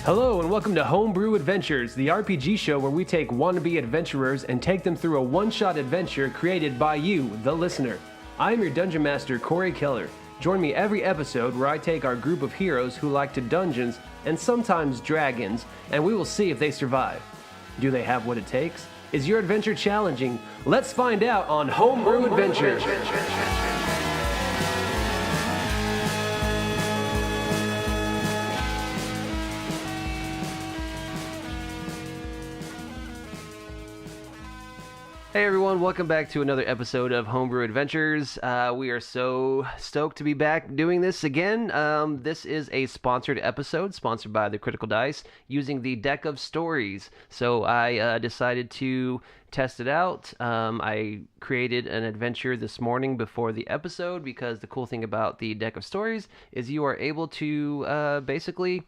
Hello and welcome to Homebrew Adventures, the RPG show where we take wannabe adventurers and take them through a one-shot adventure created by you, the listener. I am your Dungeon Master, Corey Keller. Join me every episode where I take our group of heroes who like to dungeons and sometimes dragons, and we will see if they survive. Do they have what it takes? Is your adventure challenging? Let's find out on Homebrew Adventures. Hey everyone, welcome back to another episode of Homebrew Adventures. We are so stoked to be back doing this again. This is a sponsored episode, sponsored by the Critical Dice, using the Deck of Stories. So I decided to test it out. I created an adventure this morning before the episode because the cool thing about the Deck of Stories is you are able to basically,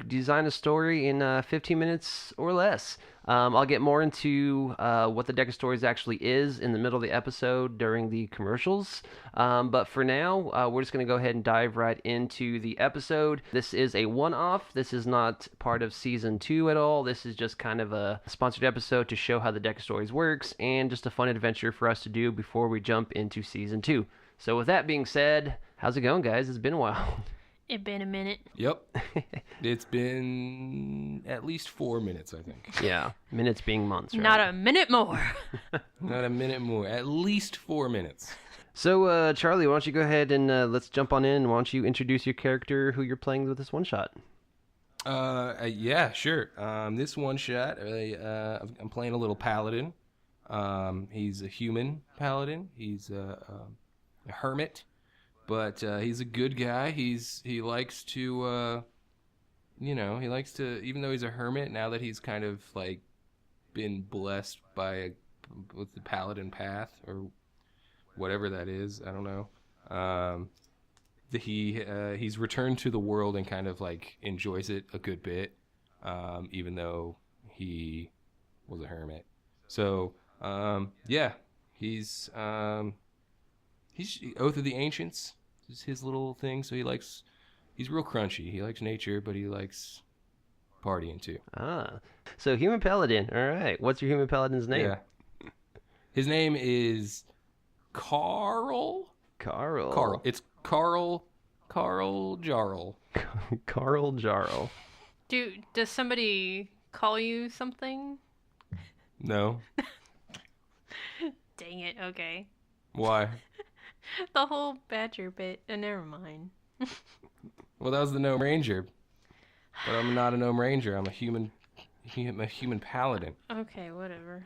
design a story in 15 minutes or less. I'll get more into what the Deck of Stories actually is in the middle of the episode during the commercials. But for now, we're just going to go ahead and dive right into the episode. This is a one-off. This is not part of Season 2 at all. This is just kind of a sponsored episode to show how the Deck of Stories works and just a fun adventure for us to do before we jump into Season 2. So with that being said, how's it going, guys? It's been a while. It's been a minute. Yep. It's been at least 4 minutes, I think. Yeah, minutes being months, right? Not a minute more. Not a minute more. At least 4 minutes. So, Charlie, why don't you go ahead and let's jump on in. Why don't you introduce your character, who you're playing with this one-shot? Yeah, sure. This one-shot, I'm playing a little paladin. He's a human paladin. He's a hermit. But he's a good guy. He likes to, even though he's a hermit, now that he's kind of like been blessed with the paladin path or whatever that is, I don't know. He's returned to the world and kind of like enjoys it a good bit, even though he was a hermit. So he's Oath of the Ancients is his little thing, so he's real crunchy. He likes nature, but he likes partying too. Ah, so human paladin. All right. What's your human paladin's name? Yeah. His name is Carl. Carl. It's Carl Jarl. Carl Jarl. Does somebody call you something? No. Dang it, okay. Why? The whole badger bit, never mind. Well, that was the Gnome Ranger. But I'm not a Gnome Ranger. I'm a human paladin. Okay, whatever.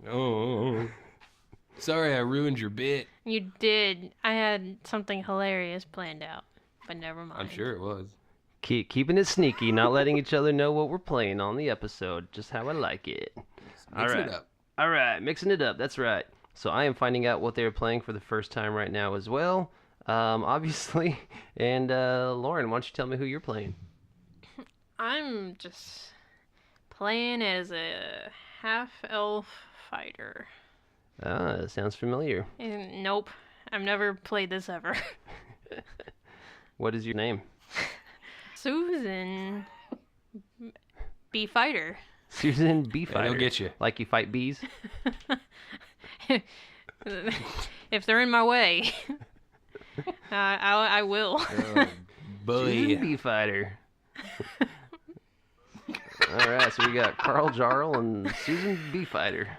Oh. Sorry, I ruined your bit. You did. I had something hilarious planned out, but never mind. I'm sure it was. Keeping it sneaky, not letting each other know what we're playing on the episode. Just how I like it. Mixing it up. All right, mixing it up. That's right. So I am finding out what they're playing for the first time right now as well, obviously. And Lauren, why don't you tell me who you're playing? I'm just playing as a half-elf fighter. Ah, sounds familiar. Nope, I've never played this ever. What is your name? Susan B. Fighter. Susan B. Fighter. It'll get you. Like you fight bees? If they're in my way, I will. Oh, boy. Susan B. Fighter. All right, so we got Carl Jarl and Susan B. Fighter.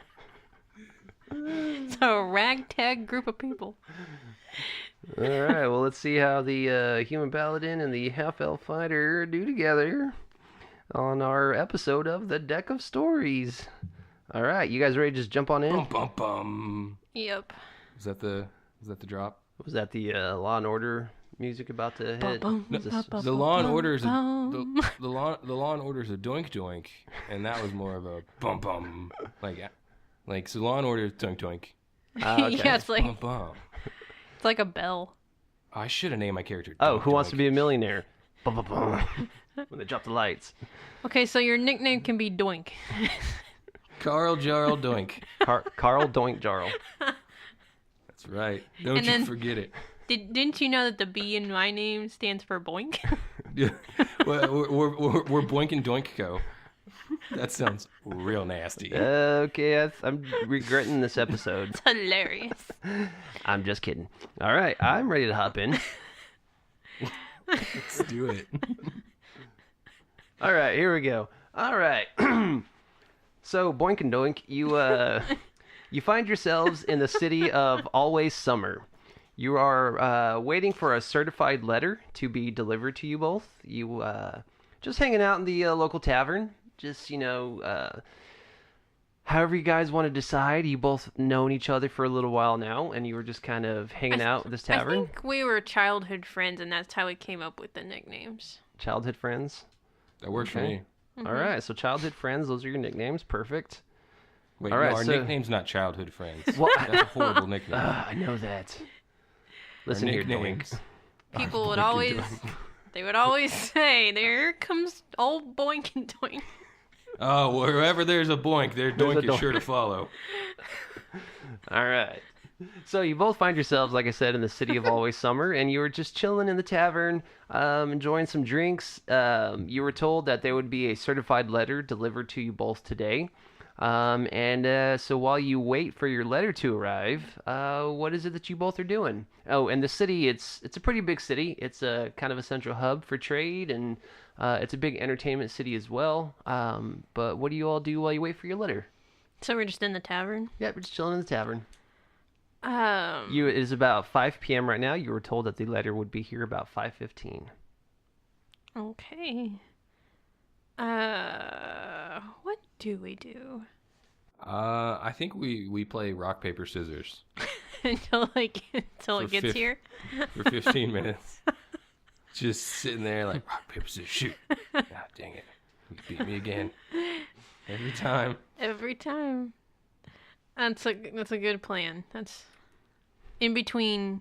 It's a ragtag group of people. All right, well, let's see how the human paladin and the half-elf fighter do together on our episode of the Deck of Stories. All right, you guys ready to just jump on in? Bum, bum, bum. Yep. Was that the drop? Was that the Law and Order music about to hit? The Law and Order's the Law and Order's a doink doink, and that was more of a bum bum, like so. Law and Order is doink doink. Okay. Yeah, it's like Bum bum. it's like a bell. I should have named my character. Oh, Doink Who Wants Doink. to Be a Millionaire? Bum, bum, bum. When they drop the lights. Okay, so your nickname can be Doink. Carl Jarl Doink. Carl Doink Jarl. That's right. Don't you then- forget it. Didn't you know that the B in my name stands for Boink? Yeah. Well, we're Boink and Doink Co. That sounds real nasty. Okay, I'm regretting this episode. It's hilarious. I'm just kidding. All right, I'm ready to hop in. Let's do it. All right, here we go. All right. So, Boink and Doink, you find yourselves in the city of Always Summer. You are waiting for a certified letter to be delivered to you both. You just hanging out in the local tavern. Just, however you guys want to decide. You both known each other for a little while now, and you were just kind of hanging out at this tavern. I think we were childhood friends, and that's how we came up with the nicknames. Childhood friends? That works for me. Mm-hmm. All right, so childhood friends, those are your nicknames. Perfect. Wait, All right, no, our so- nickname's not childhood friends. What? That's a horrible nickname. I know that. Listen here, nicknames. Doink. People would Boink and always, Doink. they would always say, "There comes old Boink and Doink." Oh, wherever there's a Boink, there's There's a Doink is sure Doink. to follow. All right. So you both find yourselves, like I said, in the city of Always Summer, and you were just chilling in the tavern, enjoying some drinks. You were told that there would be a certified letter delivered to you both today. So while you wait for your letter to arrive, what is it that you both are doing? Oh, and the city, it's a pretty big city. It's a kind of a central hub for trade, and it's a big entertainment city as well. But what do you all do while you wait for your letter? So we're just in the tavern. Yeah, we're just chilling in the tavern. Um, It is about 5 p.m. right now. You were told that the letter would be here about 5:15. Okay. What do we do I think we play rock, paper, scissors until For it gets here? for 15 minutes. Just sitting there like, rock, paper, scissors, shoot. God dang it. You beat me again. Every time. Every time. That's a good plan. That's in between.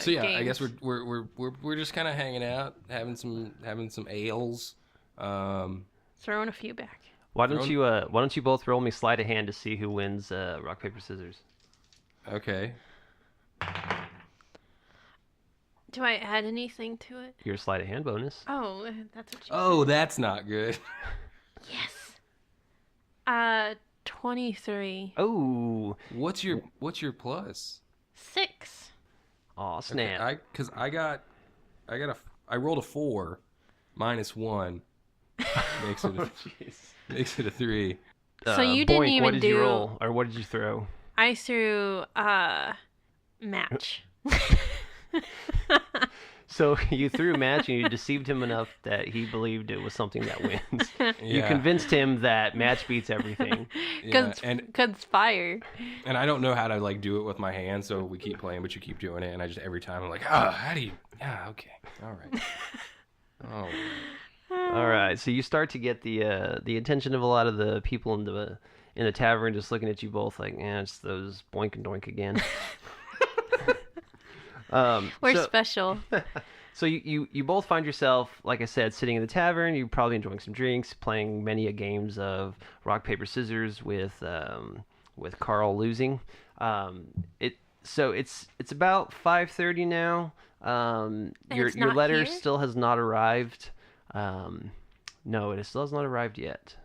So yeah, I games. guess we're just kind of hanging out, having some ales. Throwing a few back. Why don't you both roll me sleight of hand to see who wins rock paper scissors? Okay. Do I add anything to it? Your sleight of hand bonus. Oh, that's what you Oh, that's not good. Yes. 23. Oh, What's your plus? 6. aw, snap. Because I rolled a 4 minus 1 makes it makes it a 3. So you didn't Boink, even what did you do- roll, or what did you throw? I threw match. So you threw match, and you deceived him enough that he believed it was something that wins. You Yeah. convinced him that match beats everything. Yeah, Cause fire. and I don't know how to like do it with my hands, so we keep playing, but you keep doing it, and I just every time I'm like, how do you? Yeah, okay, all right. Oh, All right, so you start to get the attention of a lot of the people in the tavern, just looking at you both like, it's those Boink and Doink again. We're so, special. So you both find yourself, like I said, sitting in the tavern. You're probably enjoying some drinks, playing many a games of rock paper scissors with Carl losing. It's about 5:30 now. Your it's not letter here? still has not arrived. No, it still has not arrived yet.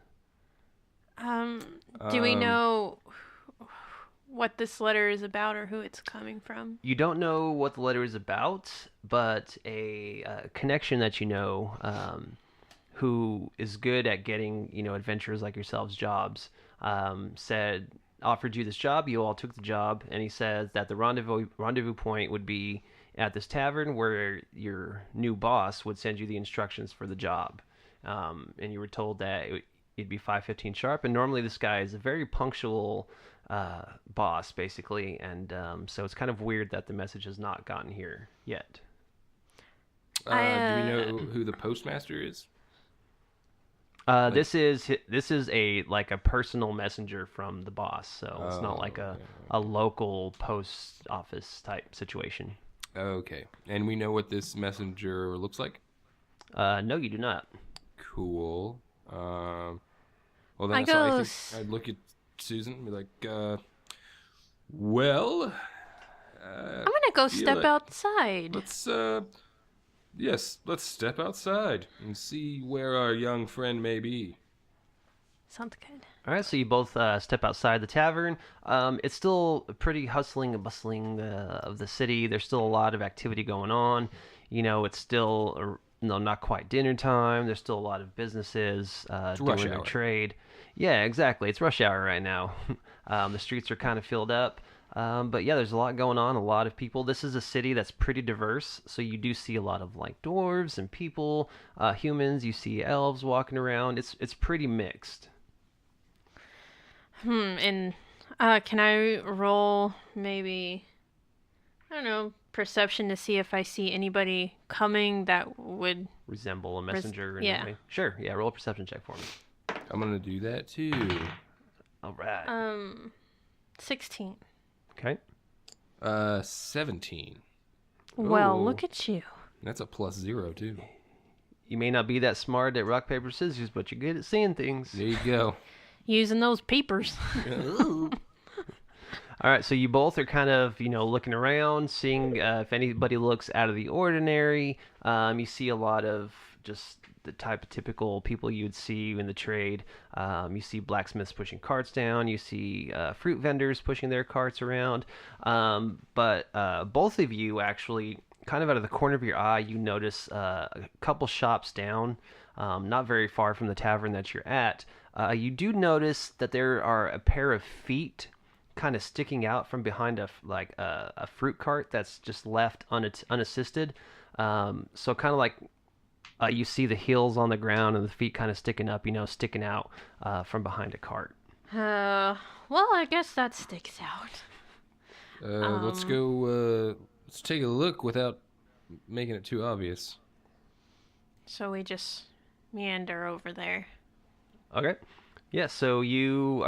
Do we know what this letter is about or who it's coming from? You don't know what the letter is about, but a connection that you know, who is good at getting adventurers like yourselves jobs, offered you this job. You all took the job, and he says that the rendezvous point would be at this tavern where your new boss would send you the instructions for the job. And you were told that it'd be 5:15 sharp, and normally this guy is a very punctual boss, basically, and so it's kind of weird that the message has not gotten here yet. do we know who the postmaster is? This is a personal messenger from the boss, so it's not like a local post office type situation. Okay, and we know what this messenger looks like. No, you do not. Cool. Well, then I so I go think I'd look at Susan and be like, well, I'm gonna go feel step it. outside. Let's step outside and see where our young friend may be. Sounds good. All right, so you both step outside the tavern. It's still pretty hustling and bustling of the city. There's still a lot of activity going on. It's still not quite dinner time. There's still a lot of businesses rush doing their hour. trade. Yeah, exactly. It's rush hour right now. The streets are kind of filled up. But yeah, there's a lot going on, a lot of people. This is a city that's pretty diverse, so you do see a lot of like dwarves and people, humans. You see elves walking around. It's pretty mixed. And can I roll maybe, I don't know, perception to see if I see anybody coming that would... Resemble a messenger in yeah. a way. Sure, yeah, roll a perception check for me. I'm gonna do that too. All right. 16. Okay. 17. Well, Ooh. look at you. That's a +0 too. You may not be that smart at rock, paper, scissors, but you're good at seeing things. There you go. Using those peepers. All right, so you both are kind of, looking around, seeing if anybody looks out of the ordinary. You see a lot of just the type of typical people you'd see in the trade. You see blacksmiths pushing carts down. You see fruit vendors pushing their carts around. But both of you actually, kind of out of the corner of your eye, you notice a couple shops down, not very far from the tavern that you're at. You do notice that there are a pair of feet kind of sticking out from behind a fruit cart that's just left unassisted. So kind of like you see the heels on the ground and the feet kind of sticking up, sticking out from behind a cart. Well, I guess that sticks out. Let's go. Let's take a look without making it too obvious. So we just meander over there. Okay. Yeah, so you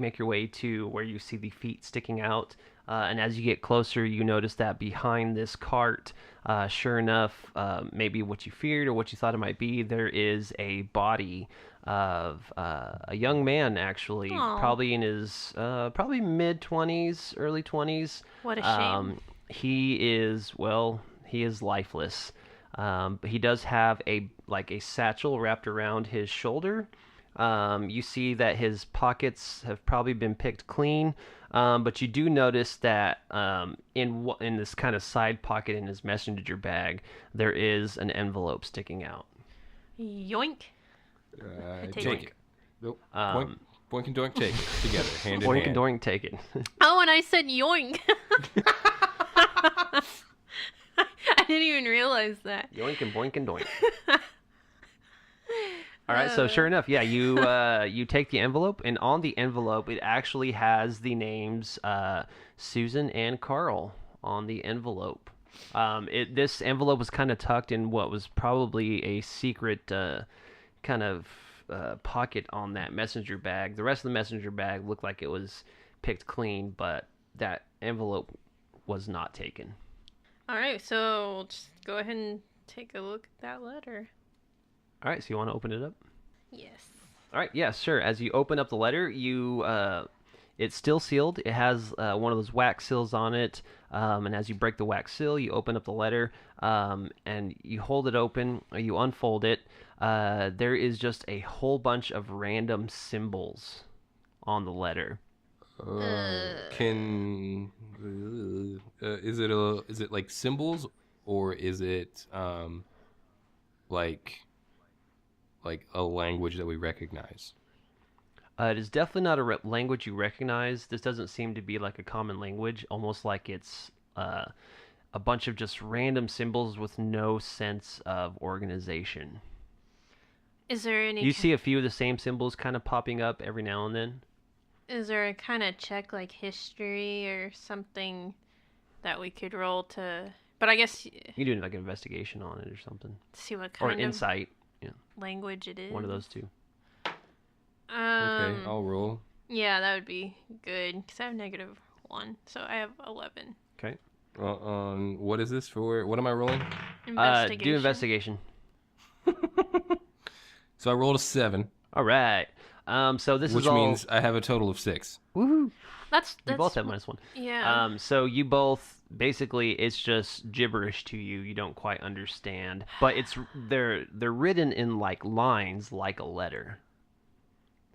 make your way to where you see the feet sticking out, and as you get closer, you notice that behind this cart, sure enough, maybe what you feared or what you thought it might be, there is a body of a young man, actually, Aw. probably in his probably mid-20s, early 20s. What a shame. He is lifeless. But he does have a satchel wrapped around his shoulder. You see that his pockets have probably been picked clean, but you do notice that in this kind of side pocket in his messenger bag, there is an envelope sticking out. Yoink. Take it. Nope. Um, Boink and Doink, take it together, hand in Boink hand. and Doink, take it. Oh, and I said yoink. I didn't even realize that. Yoink and Boink and Doink. All right, so sure enough, yeah, you take the envelope, and on the envelope, it actually has the names Susan and Carl on the envelope. This envelope was kind of tucked in what was probably a secret kind of pocket on that messenger bag. The rest of the messenger bag looked like it was picked clean, but that envelope was not taken. All right, so we'll just go ahead and take a look at that letter. All right, so you want to open it up? Yes. All right, yeah, sure. As you open up the letter, it's still sealed. It has one of those wax seals on it, and as you break the wax seal, you open up the letter, and you hold it open, or you unfold it. There is just a whole bunch of random symbols on the letter. Is it like symbols, or is it like a language that we recognize? It is definitely not a language you recognize. This doesn't seem to be like a common language, almost like it's a bunch of just random symbols with no sense of organization. Is there any... You see a few of the same symbols kind of popping up every now and then. Is there a kind of check like history or something that we could roll to... But I guess... You do like an investigation on it or something. See what Or kind of insight. language it is. One of those two. Okay, I'll roll. Yeah, that would be good, because I have -1, so I have 11. Okay. What is this for? What am I rolling? Investigation. Do investigation. So I rolled a 7, All right. So this which is all... means I have a total of 6. Woohoo! You both have -1. Yeah. So you both basically it's just gibberish to you. You don't quite understand, but they're written in like lines, like a letter.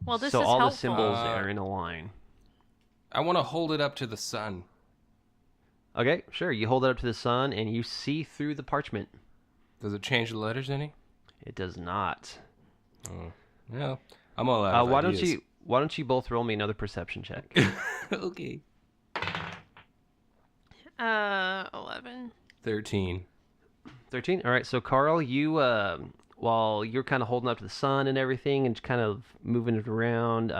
Well, this So is all the helpful. symbols are in a line. I want to hold it up to the sun. Okay, sure. You hold it up to the sun, and you see through the parchment. Does it change the letters any? It does not. Oh, yeah. I'm all out of ideas. Why don't you both roll me another perception check? Okay. 11. 13. 13. All right. So Carl, you while you're kind of holding up to the sun and everything, and kind of moving it around,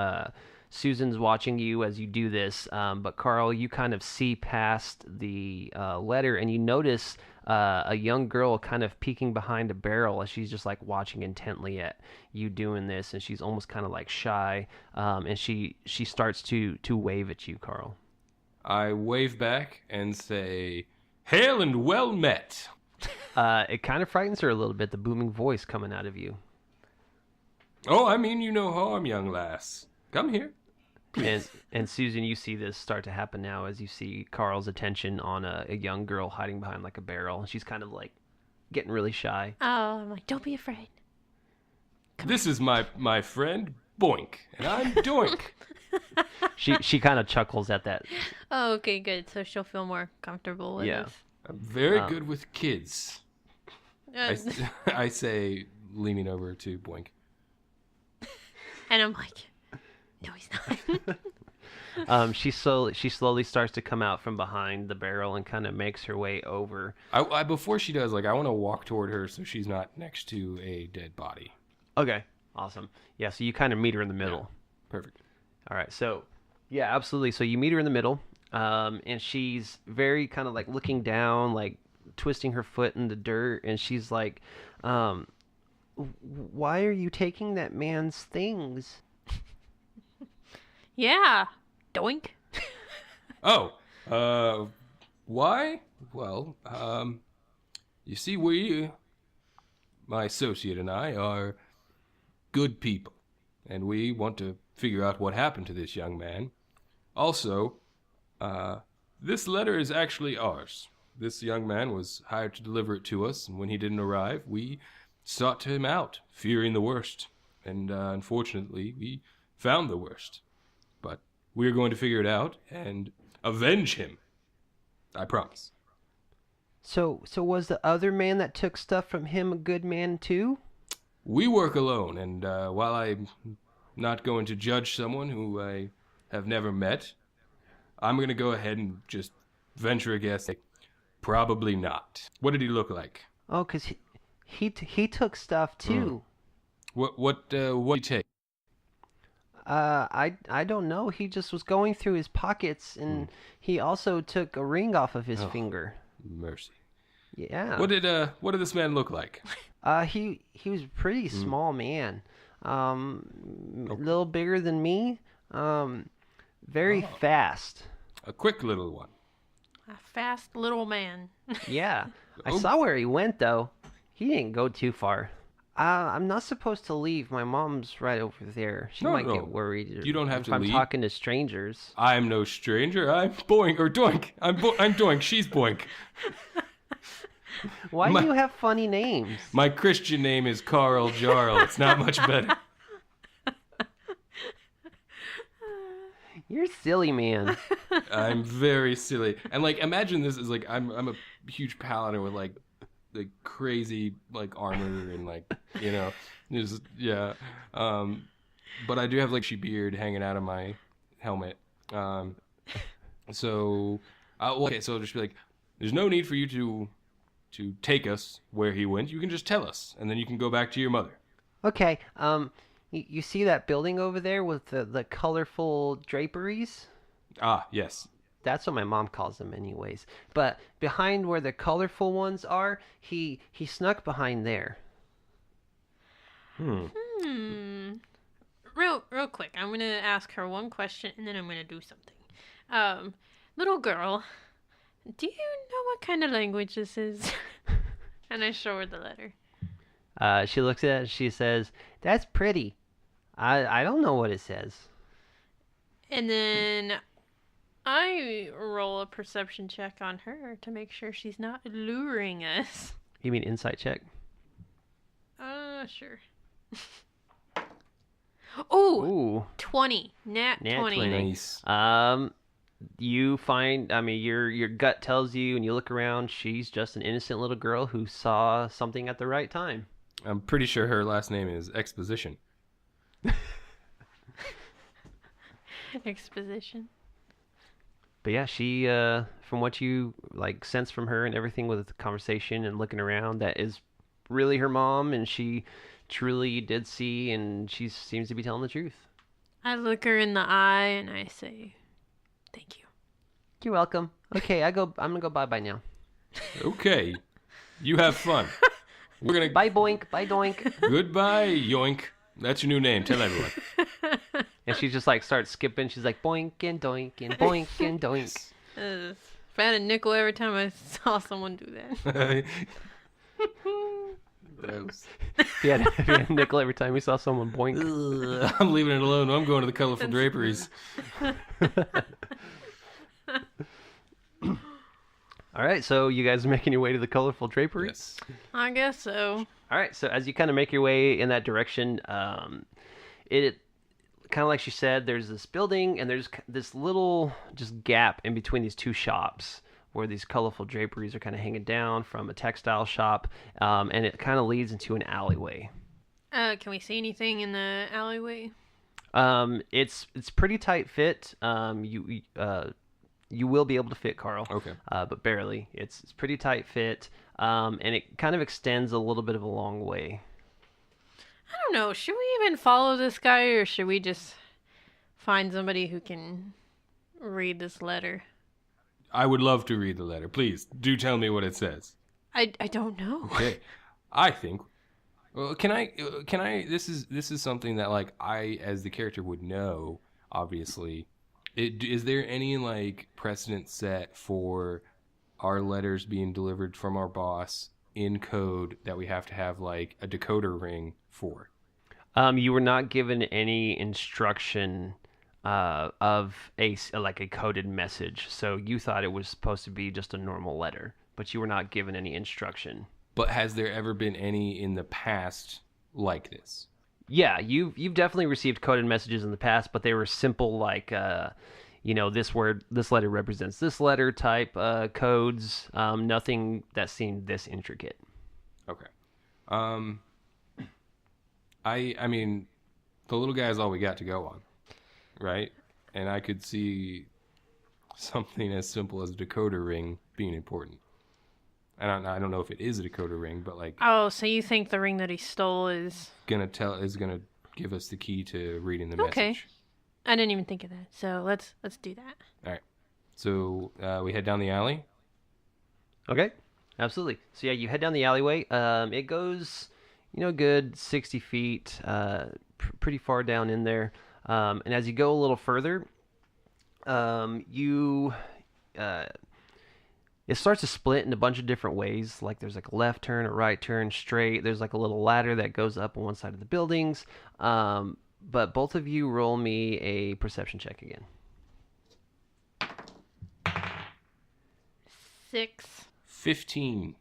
Susan's watching you as you do this. But Carl, you kind of see past the letter, and you notice a young girl kind of peeking behind a barrel as she's just like watching intently at you doing this, and she's almost kind of like shy, and she starts to wave at you, Carl. I wave back and say, "Hail and well met." It kind of frightens her a little bit, the booming voice coming out of you. Oh, I mean you no harm, young lass. Come here. And Susan, you see this start to happen now as you see Carl's attention on a young girl hiding behind like a barrel. She's kind of like getting really shy. Oh, I'm like, don't be afraid. This is my friend Boink, and I'm Doink. She kind of chuckles at that. Oh, okay, good. So she'll feel more comfortable with us. I'm very good with kids. I say, leaning over to Boink. And I'm like, no, he's not. She slowly starts to come out from behind the barrel and kind of makes her way over. I before she does, like, I want to walk toward her so she's not next to a dead body. Okay, awesome. Yeah, so you kind of meet her in the middle. Yeah, perfect. All right, so yeah, absolutely. So you meet her in the middle, and she's very kind of like looking down, like twisting her foot in the dirt, and she's like, "Why are you taking that man's things?" Yeah, doink. Oh, why? Well, you see, my associate and I are good people, and we want to figure out what happened to this young man. Also, this letter is actually ours. This young man was hired to deliver it to us, and when he didn't arrive, we sought him out, fearing the worst. And unfortunately, we found the worst. But we're going to figure it out and avenge him. I promise. So was the other man that took stuff from him a good man too? We work alone, and while I'm not going to judge someone who I have never met, I'm going to go ahead and just venture a guess. Probably not. What did he look like? Oh, 'cause he took stuff too. What did he take? I don't know. He just was going through his pockets, and he also took a ring off of his finger. Mercy. Yeah. What did this man look like? He was a pretty small man. A little bigger than me. Very fast. A quick little one. A fast little man. Yeah. I saw where he went though. He didn't go too far. I'm not supposed to leave. My mom's right over there. She might get worried. You don't have if to I'm leave. talking to strangers. I'm no stranger. I'm Boink or Doink. I'm Doink. She's Boink. Why do you have funny names? My Christian name is Carl Jarl. It's not much better. You're silly, man. I'm very silly. And like, imagine this is like I'm a huge paladin with like crazy like armor and like just but I do have like she beard hanging out of my helmet. So okay, so I'll just be like, there's no need for you to take us where he went. You can just tell us, and then you can go back to your mother. Okay. You see that building over there with the colorful draperies? Ah, yes. That's what my mom calls them anyways. But behind where the colorful ones are, he snuck behind there. Real quick, I'm going to ask her one question, and then I'm going to do something. Little girl, do you know what kind of language this is? And I show her the letter. She looks at it and she says, "That's pretty. I don't know what it says." And then I roll a perception check on her to make sure she's not luring us. You mean insight check? Sure. Ooh, Ooh. 20. Nat 20. 20. Nice. You find, I mean, your gut tells you, and you look around, she's just an innocent little girl who saw something at the right time. I'm pretty sure her last name is Exposition. Exposition. But yeah, she, from what you like sense from her and everything with the conversation and looking around, that is really her mom, and she truly did see, and she seems to be telling the truth. I look her in the eye and I say, "Thank you." You're welcome. Okay, I'm gonna go bye now. Okay. You have fun. We're gonna Bye boink, bye doink. Goodbye, Yoink. That's your new name. Tell everyone. And she just like starts skipping. She's like boink and doink and boink and doink. If I had a nickel every time I saw someone do that. Gross. If you had a nickel every time you saw someone boink. Ugh, I'm leaving it alone. I'm going to the colorful draperies. All right, so you guys are making your way to the colorful drapery. Yes. I guess so. All right, so as you kind of make your way in that direction, it kind of like she said, there's this building and there's this little just gap in between these two shops where these colorful draperies are kind of hanging down from a textile shop, and it kind of leads into an alleyway. Can we see anything in the alleyway? It's pretty tight fit. You will be able to fit, Carl. Okay. But barely. It's pretty tight fit, and it kind of extends a little bit of a long way. I don't know. Should we even follow this guy, or should we just find somebody who can read this letter? I would love to read the letter. Please, do tell me what it says. I don't know. Okay. I think. Well, can I? This is something that like I, as the character, would know. Obviously, is there any like precedent set for our letters being delivered from our boss in code that we have to have like a decoder ring for? You were not given any instruction of a coded message, so you thought it was supposed to be just a normal letter, but you were not given any instruction. But has there ever been any in the past like this? Yeah, you've definitely received coded messages in the past, but they were simple like this letter represents this letter type codes. Nothing that seemed this intricate. Okay. I mean, the little guy is all we got to go on, right? And I could see something as simple as a decoder ring being important. I don't know if it is a decoder ring, but like. Oh, so you think the ring that he stole is gonna give us the key to reading the okay? message. I didn't even think of that. So let's do that. All right. So we head down the alley. Okay, absolutely. So yeah, you head down the alleyway. It goes, good 60 feet, pretty far down in there. And as you go a little further, it starts to split in a bunch of different ways. Like there's like a left turn, a right turn, straight. There's like a little ladder that goes up on one side of the buildings. But both of you roll me a perception check again. 6. 15.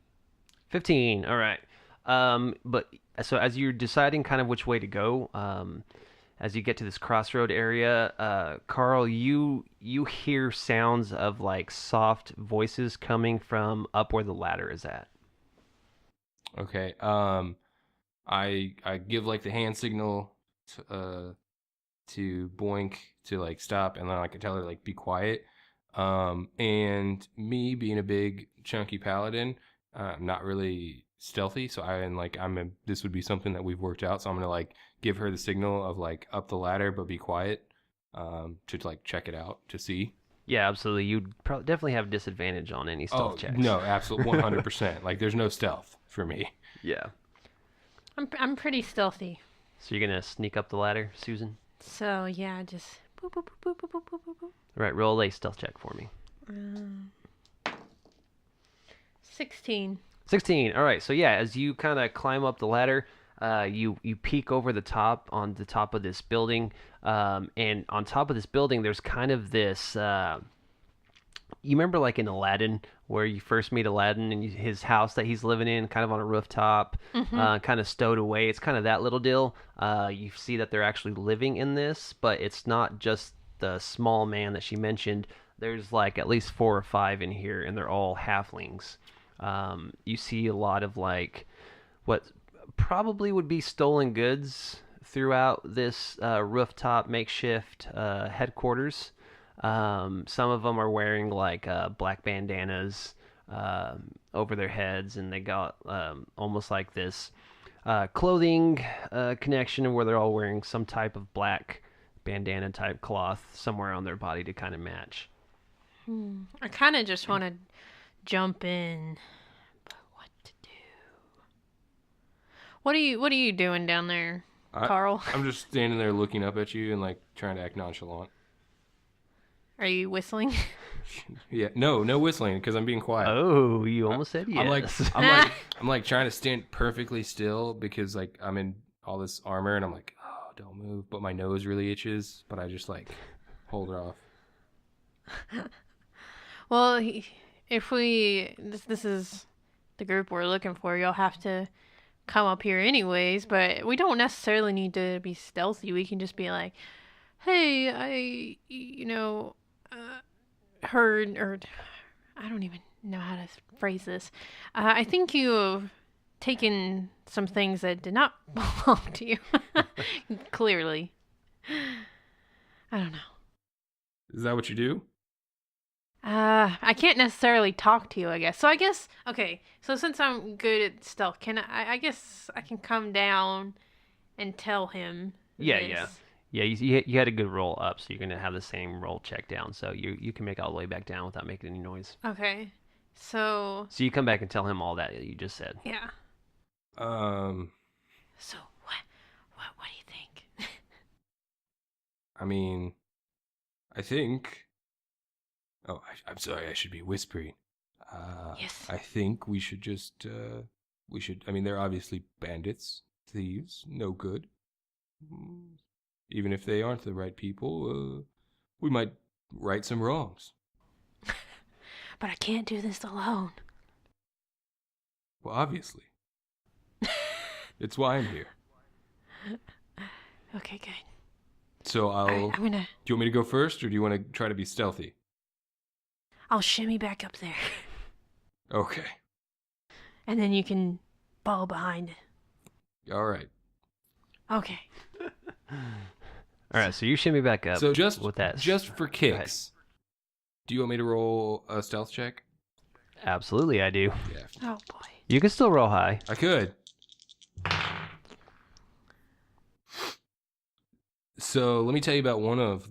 15. All right. But so as you're deciding kind of which way to go, as you get to this crossroad area, Carl, you hear sounds of like soft voices coming from up where the ladder is at. Okay. I give like the hand signal to Boink to like stop, and then I can tell her like be quiet. And me being a big chunky paladin, I'm not really stealthy, so this would be something that we've worked out. So I'm gonna like give her the signal of like up the ladder, but be quiet, to like check it out to see. Yeah, absolutely. You'd definitely have disadvantage on any stealth checks. No, absolutely, 100%. Like there's no stealth for me. Yeah. I'm pretty stealthy. So you're gonna sneak up the ladder, Susan? So yeah, just boop boop boop boop boop boop boop boop. Right, roll a stealth check for me. 16. 16. All right. So yeah, as you kind of climb up the ladder, you peek over the top on the top of this building, and on top of this building, there's kind of this you remember like in Aladdin where you first meet Aladdin and his house that he's living in, kind of on a rooftop, kind of stowed away. It's kind of that little deal. You see that they're actually living in this, but it's not just the small man that she mentioned. There's like at least 4 or 5 in here, and they're all halflings. You see a lot of like what probably would be stolen goods throughout this rooftop makeshift headquarters. Some of them are wearing like black bandanas over their heads, and they got almost like this clothing connection where they're all wearing some type of black bandana type cloth somewhere on their body to kind of match. I kind of just want to jump in, but what to do? What are you doing down there, Carl? I'm just standing there looking up at you and like trying to act nonchalant. Are you whistling? Yeah, no whistling because I'm being quiet. Oh, you almost said yes. I'm like trying to stand perfectly still because like I'm in all this armor and I'm like, oh, don't move, but my nose really itches, but I just like hold it off. Well, if this is the group we're looking for, you'll have to come up here anyways, but we don't necessarily need to be stealthy. We can just be like, hey, I heard, or I don't even know how to phrase this. I think you've taken some things that did not belong to you. Clearly. I don't know. Is that what you do? I can't necessarily talk to you, I guess. So I guess, okay, so since I'm good at stealth, I guess I can come down and tell him this. Yeah, you had a good roll up, so you're going to have the same roll check down, so you can make it all the way back down without making any noise. Okay, so you come back and tell him all that you just said. Yeah. So, what do you think? I mean, I think... Oh, I'm sorry, I should be whispering. Yes. I think we should just, I mean, they're obviously bandits, thieves, no good. Even if they aren't the right people, we might right some wrongs. But I can't do this alone. Well, obviously. It's why I'm here. Okay, good. So I'm gonna... Do you want me to go first, or do you want to try to be stealthy? I'll shimmy back up there. Okay. And then you can follow behind. All right. Okay. All right, so you shimmy back up. So just with that, just for kicks, do you want me to roll a stealth check? Absolutely, I do. Yeah. Oh boy. You can still roll high. I could. So let me tell you about one of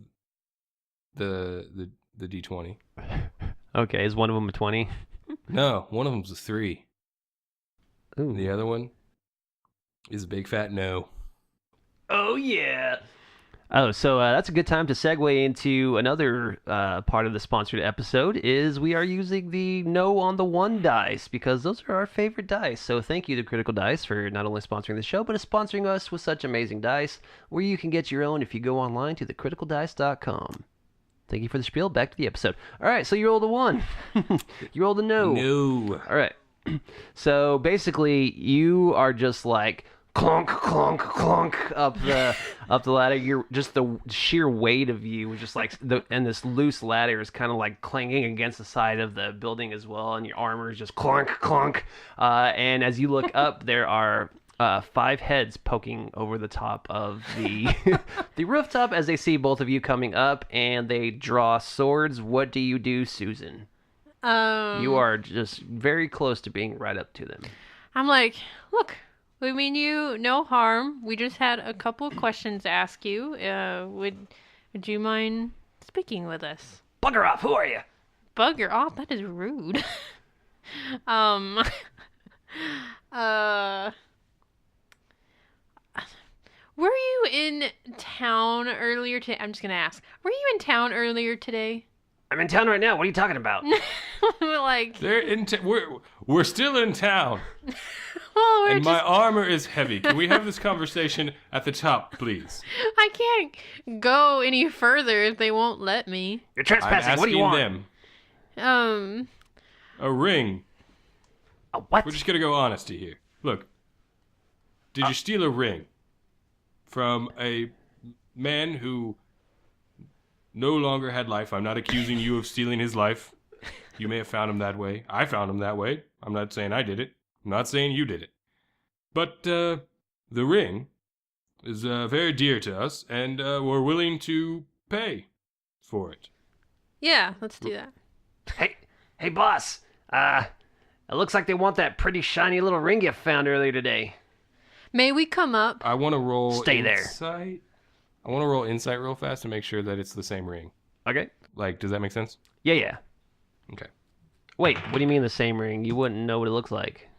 the D20. Okay, is one of them a 20? No, one of them's a 3. Ooh. And the other one is a big fat no. Oh, yeah. Oh, so that's a good time to segue into another part of the sponsored episode is we are using the No on the 1 dice because those are our favorite dice. So thank you to Critical Dice for not only sponsoring the show, but sponsoring us with such amazing dice where you can get your own if you go online to thecriticaldice.com. Thank you for the spiel. Back to the episode. All right, so you rolled a 1. You rolled a no. No. All right. So basically, you are just like clunk, clunk, clunk up the ladder. You're just the sheer weight of you, just like and this loose ladder is kind of like clanging against the side of the building as well, and your armor is just clunk, clunk. And as you look up, there are 5 heads poking over the top of the the rooftop as they see both of you coming up, and they draw swords. What do you do, Susan? You are just very close to being right up to them. I'm like, look, we mean you no harm. We just had a couple of questions to ask you. Would you mind speaking with us? Bugger off! Who are you? Bugger off? That is rude. Were you in town earlier today? I'm just gonna ask. Were you in town earlier today? I'm in town right now. What are you talking about? Like they're in. We're still in town. Well, and my armor is heavy. Can we have this conversation at the top, please? I can't go any further if they won't let me. You're trespassing. What do you want? Them. A ring. What? We're just gonna go honesty here. Look, did you steal a ring from a man who no longer had life? I'm not accusing you of stealing his life. You may have found him that way. I found him that way. I'm not saying I did it. I'm not saying you did it. But the ring is very dear to us, and we're willing to pay for it. Yeah, let's do that. Hey, boss. It looks like they want that pretty shiny little ring you found earlier today. May we come up? I want to roll Stay there. insight. I want to roll insight real fast to make sure that it's the same ring. Okay. Like, does that make sense? Yeah. Okay. Wait, what do you mean the same ring? You wouldn't know what it looks like.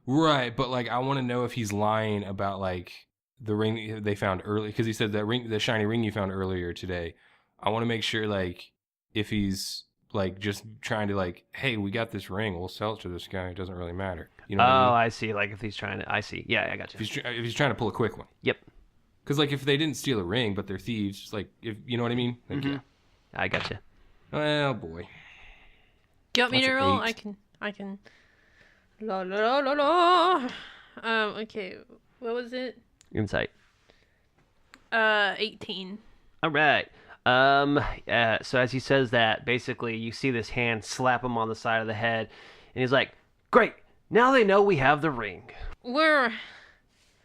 Right, but like I want to know if he's lying about like the ring they found early, because he said that ring, the shiny ring you found earlier today. I want to make sure like if he's like just trying to like, hey, we got this ring, we'll sell it to this guy. It doesn't really matter. You know what I mean? I see. Like if he's trying to, I see. Yeah, I got you. If he's trying to pull a quick one. Yep. Because like if they didn't steal a ring, but they're thieves, just like if you know what I mean. Like, yeah. I got you. Oh boy. Do you want me That's to an roll? 8. I can. La la la la la. Okay. What was it? Insight. 18. All right. So as he says that, basically you see this hand slap him on the side of the head, and he's like, "Great, now they know we have the ring."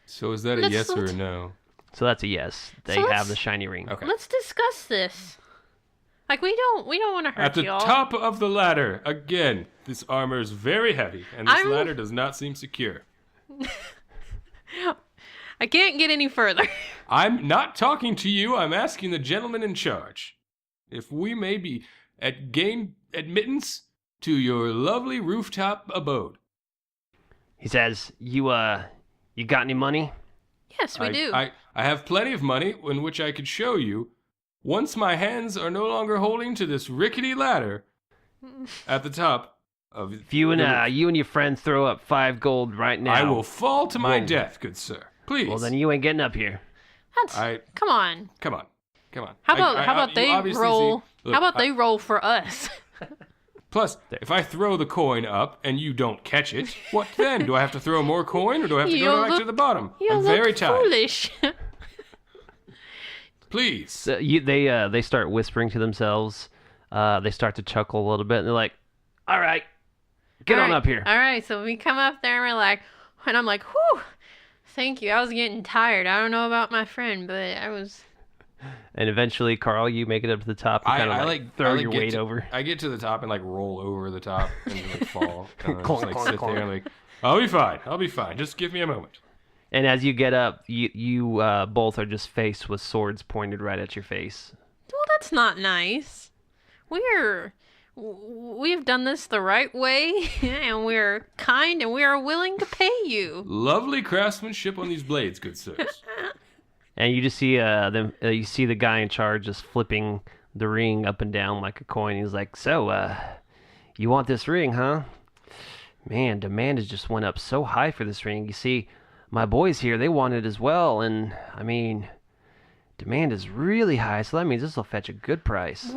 So is that a yes or a no? So that's a yes. They So have let's- the shiny ring. Okay. Let's discuss this. Like we don't want to hurt At the y'all. top of the ladder, again, this armor is very heavy, and this I'm- ladder does not seem secure. I can't get any further. I'm not talking to you, I'm asking the gentleman in charge. If we may be gain admittance to your lovely rooftop abode. He says, "You got any money?" Yes, we do. I have plenty of money in which I could show you. Once my hands are no longer holding to this rickety ladder at the top of If you and your friend throw up 5 gold right now, I will fall to my Whoa. death, good sir. Please. Well, then you ain't getting up here. Come on. Come on. How about you they obviously roll? see- look, how about they roll for us? Plus, if I throw the coin up and you don't catch it, what then? Do I have to throw more coin, or do I have to You go back look- to the bottom? You I'm look very tired. foolish. Please. So they start whispering to themselves. They start to chuckle a little bit, and they're like, "All right, get All on right, up here." All right, so we come up there and we're like, and I'm like, whew, thank you. I was getting tired. I don't know about my friend, but I was. And eventually, Carl, you make it up to the top. You kind of throw your weight over. I get to the top and like roll over the top and like fall. And then Clunk, just, like clunk, sit clunk. there and like, I'll be fine. Just give me a moment. And as you get up, you both are just faced with swords pointed right at your face. Well, that's not nice. We've done this the right way, and we're kind, and we are willing to pay you. Lovely craftsmanship on these blades, good sirs. And you just see you see the guy in charge just flipping the ring up and down like a coin. He's like, "So, you want this ring, huh? Man, demand has just went up so high for this ring. You see, my boys here, they want it as well, and I mean, demand is really high, so that means this will fetch a good price."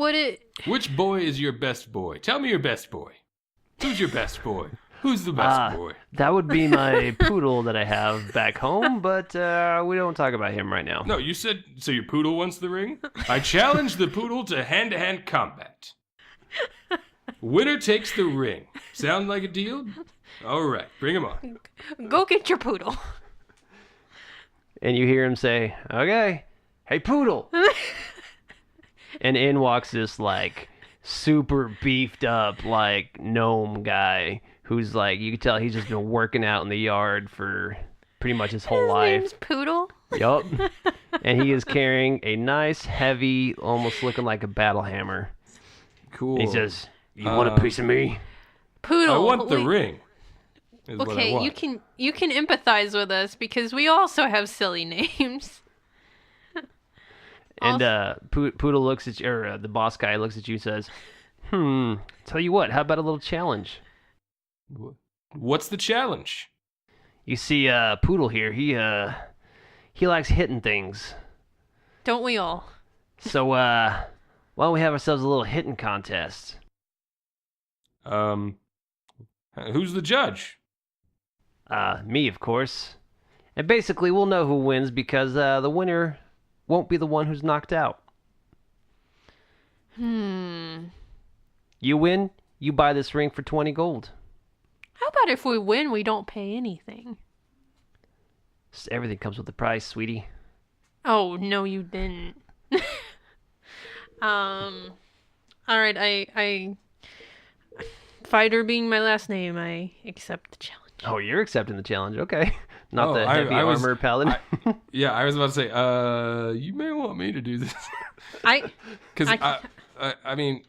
Which boy is your best boy? Tell me your best boy. Who's your best boy? Who's the best boy? That would be my poodle that I have back home, but we don't talk about him right now. No, you said, so your poodle wants the ring? I challenge the poodle to hand-to-hand combat. Winner takes the ring. Sound like a deal? All right, bring him on. Go get your poodle. And you hear him say, "Okay, hey poodle." And in walks this like super beefed up like gnome guy who's like, you can tell he's just been working out in the yard for pretty much his whole His life. name's Poodle. Yup. And he is carrying a nice, heavy, almost looking like a battle hammer. Cool. And he says, "You want a piece of me?" Poodle. I want the ring. Is what I Okay, want. you can empathize with us because we also have silly names. And Poodle looks at you, or the boss guy looks at you and says, "Tell you what, how about a little challenge?" What's the challenge? You see, Poodle here, he likes hitting things. Don't we all? So, why don't we have ourselves a little hitting contest? Who's the judge? Me, of course. And basically, we'll know who wins because the winner won't be the one who's knocked out. You win, you buy this ring for 20 gold. How about if we win, we don't pay anything? Everything comes with a price, sweetie. Oh, no, you didn't. All right, I Fighter being my last name, I accept the challenge. Oh, you're accepting the challenge. Okay. Not Oh, the heavy armor paladin. Yeah, I was about to say, you may want me to do this. Because I mean,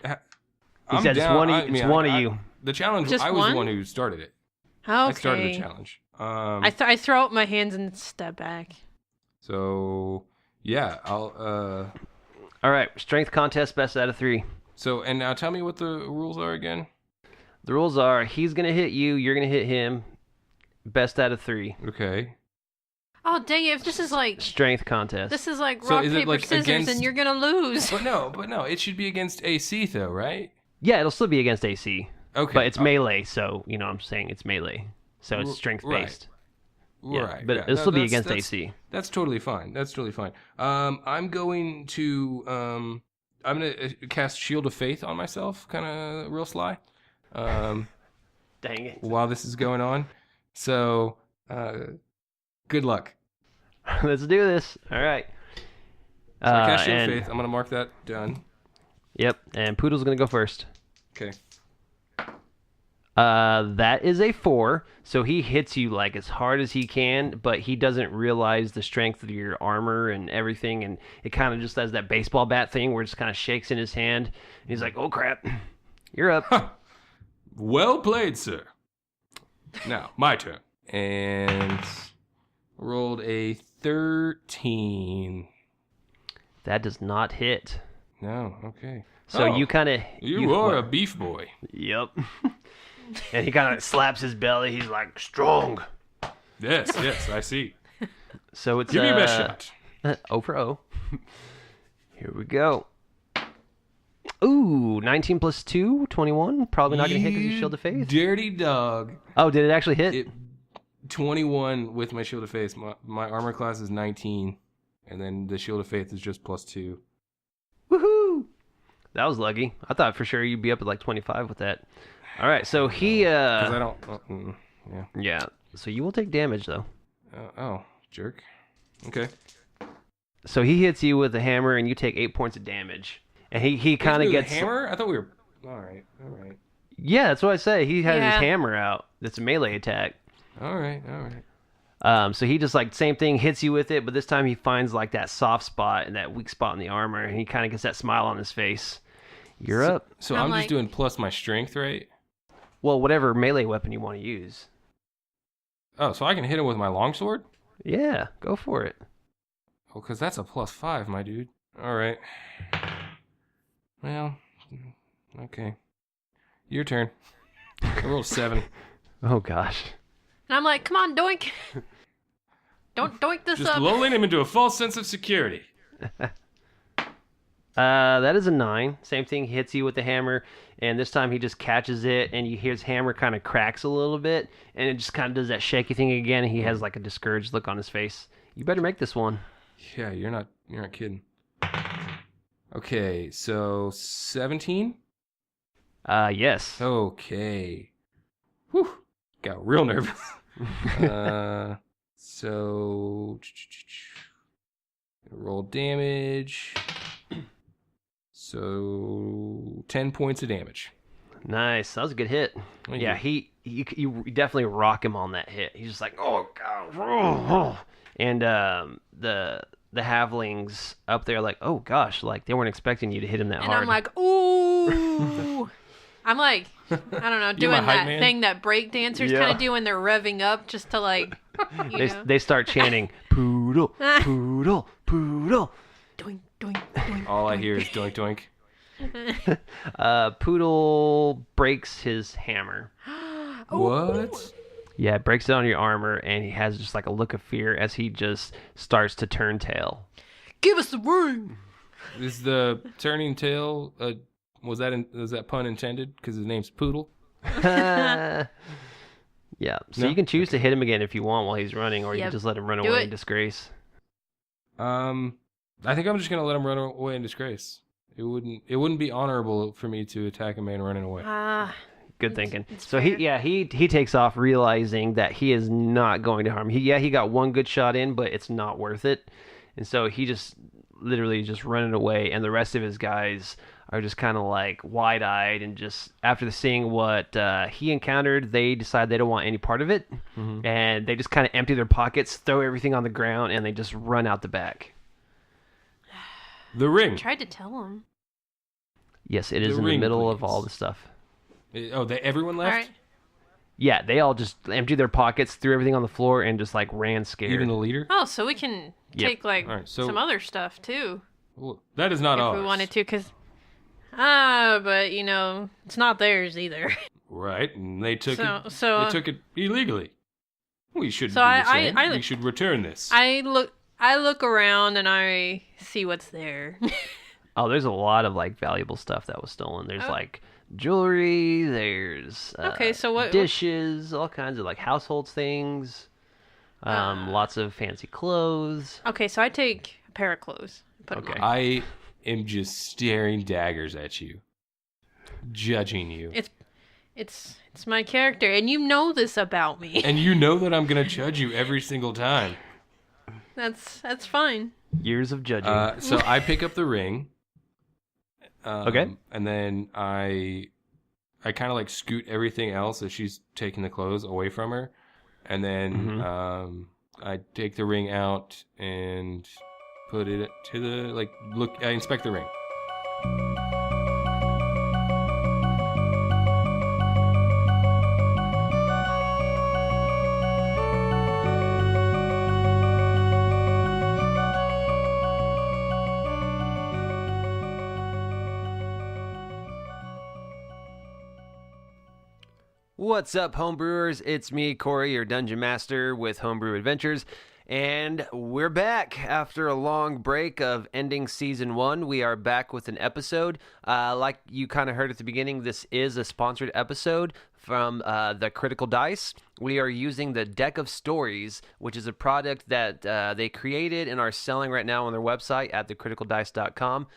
he said it's one of you. The challenge. Just I was one? the one who started it. Okay. I started the challenge. I throw up my hands and step back. So yeah, I'll. All right, strength contest, best out of 3. So and now tell me what the rules are again. The rules are he's gonna hit you, you're gonna hit him. Best out of 3. Okay. Oh dang it! If this is like Strength contest. this is like So rock is it paper like scissors, against- and you're gonna lose. But no, it should be against AC though, right? Yeah, it'll still be against AC. Okay. But it's melee, so you know what I'm saying it's melee. So it's strength based. Yeah, Right. but yeah. it'll still be against that's- AC. That's totally fine. I'm going to cast Shield of Faith on myself, kind of real sly. Dang it. While this is going on. So, good luck. Let's do this. All right. So I cast Shield of and- Faith. I'm going to mark that done. Yep, and Poodle's gonna go first. Okay. That is a 4, so he hits you like as hard as he can, but he doesn't realize the strength of your armor and everything, and it kind of just does that baseball bat thing where it just kind of shakes in his hand, and he's like, oh crap, you're up. Well played, sir. Now, my turn. And rolled a 13. That does not hit. No, okay. So you kind of... You are a beef boy. Yep. And he kind of slaps his belly, he's like, strong. Yes, I see. So it's... Give me your best shot. 0 for 0. Here we go. Ooh, 19 plus 2, 21. Probably not going to hit because you Shield of Faith. Dirty dog. Oh, did it actually hit? 21 with my Shield of Faith. My armor class is 19. And then the Shield of Faith is just plus 2. Woohoo! That was lucky. I thought for sure you'd be up at like 25 with that. All right, so he... Because I don't... yeah. Yeah, so you will take damage, though. Jerk. Okay. So he hits you with a hammer, and you take 8 points of damage. And he kind of gets... hammer? I thought we were... All right. Yeah, that's what I say. He has Yeah. his hammer out. That's a melee attack. All right. So he just like same thing, hits you with it, but this time he finds like that soft spot and that weak spot in the armor, and he kind of gets that smile on his face. You're up. So I'm I'm like- just doing plus my strength, right? Well, whatever melee weapon you want to use. Oh, so I can hit him with my longsword? Yeah, go for it. Oh, because that's a plus 5, my dude. All right. Well, okay. Your turn. I rolled 7. Oh gosh. And I'm like, come on, doink. Don't doink this Just up. lulling him into a false sense of security. That is a 9. Same thing, hits you with the hammer, and this time he just catches it, and you hear his hammer kind of cracks a little bit, and it just kind of does that shaky thing again, and he has like a discouraged look on his face. You better make this one. Yeah, you're not kidding. Okay, so 17? Yes. Okay. Whew. Got real nervous. So roll damage. So 10 points of damage. Nice. That was a good hit. Thank Yeah, you definitely rock him on that hit. He's just like, oh god. And the halflings up there like, oh gosh, like they weren't expecting you to hit him that And hard. I'm like, ooh. I'm like, I don't know, doing my hype that man? thing that break dancers Yeah. kind of do when they're revving up just to like, you know. they start chanting, poodle, poodle, poodle. Doink, doink, doink. All I hear is doink doink. Poodle breaks his hammer. What? Yeah, breaks it on your armor, and he has just like a look of fear as he just starts to turn tail. Give us the ring. Is the turning tail was that pun intended? Because his name's Poodle. Yeah, so No? you can choose to hit him again if you want while he's running, or you Yep. can just let him run Do away it. in disgrace. I think I'm just gonna let him run away in disgrace. It wouldn't be honorable for me to attack a man running away. Good thinking. It's So fair. he takes off, realizing that he is not going to harm. He got one good shot in, but it's not worth it, and so he just literally just running away, and the rest of his guys are just kind of like wide-eyed, and just after seeing what he encountered, they decide they don't want any part of it, and they just kind of empty their pockets, throw everything on the ground, and they just run out the back. The ring. Tried to tell him. Yes, it is The in the ring, middle please. of all the stuff. Everyone All left? right. Yeah, they all just emptied their pockets, threw everything on the floor, and just like ran scared. Even the leader? Oh, so we can Yep. take like All right, so- some other stuff too, Well, that is not if ours. we wanted to, because but it's not theirs either. Right, and they took So- it. so- they took it illegally. We should So do I- the same. I- We should return this. I look around and I see what's there. Oh, there's a lot of like valuable stuff that was stolen. There's Oh. like jewelry, there's Okay, so what- dishes, all kinds of like household things, lots of fancy clothes. Okay, so I take a pair of clothes. Put 'em Okay. on. I am just staring daggers at you, judging you. It's my character, and you know this about me. And you know that I'm gonna judge you every single time. That's fine. Years of judging. So I pick up the ring. Okay. And then I kind of like scoot everything else as she's taking the clothes away from her, and then I take the ring out and put it to the look. I inspect the ring. What's up, homebrewers? It's me, Corey, your Dungeon Master with Homebrew Adventures, and we're back after a long break of ending Season 1. We are back with an episode. Like you kind of heard at the beginning, this is a sponsored episode from the Critical Dice. We are using the Deck of Stories, which is a product that they created and are selling right now on their website at thecriticaldice.com.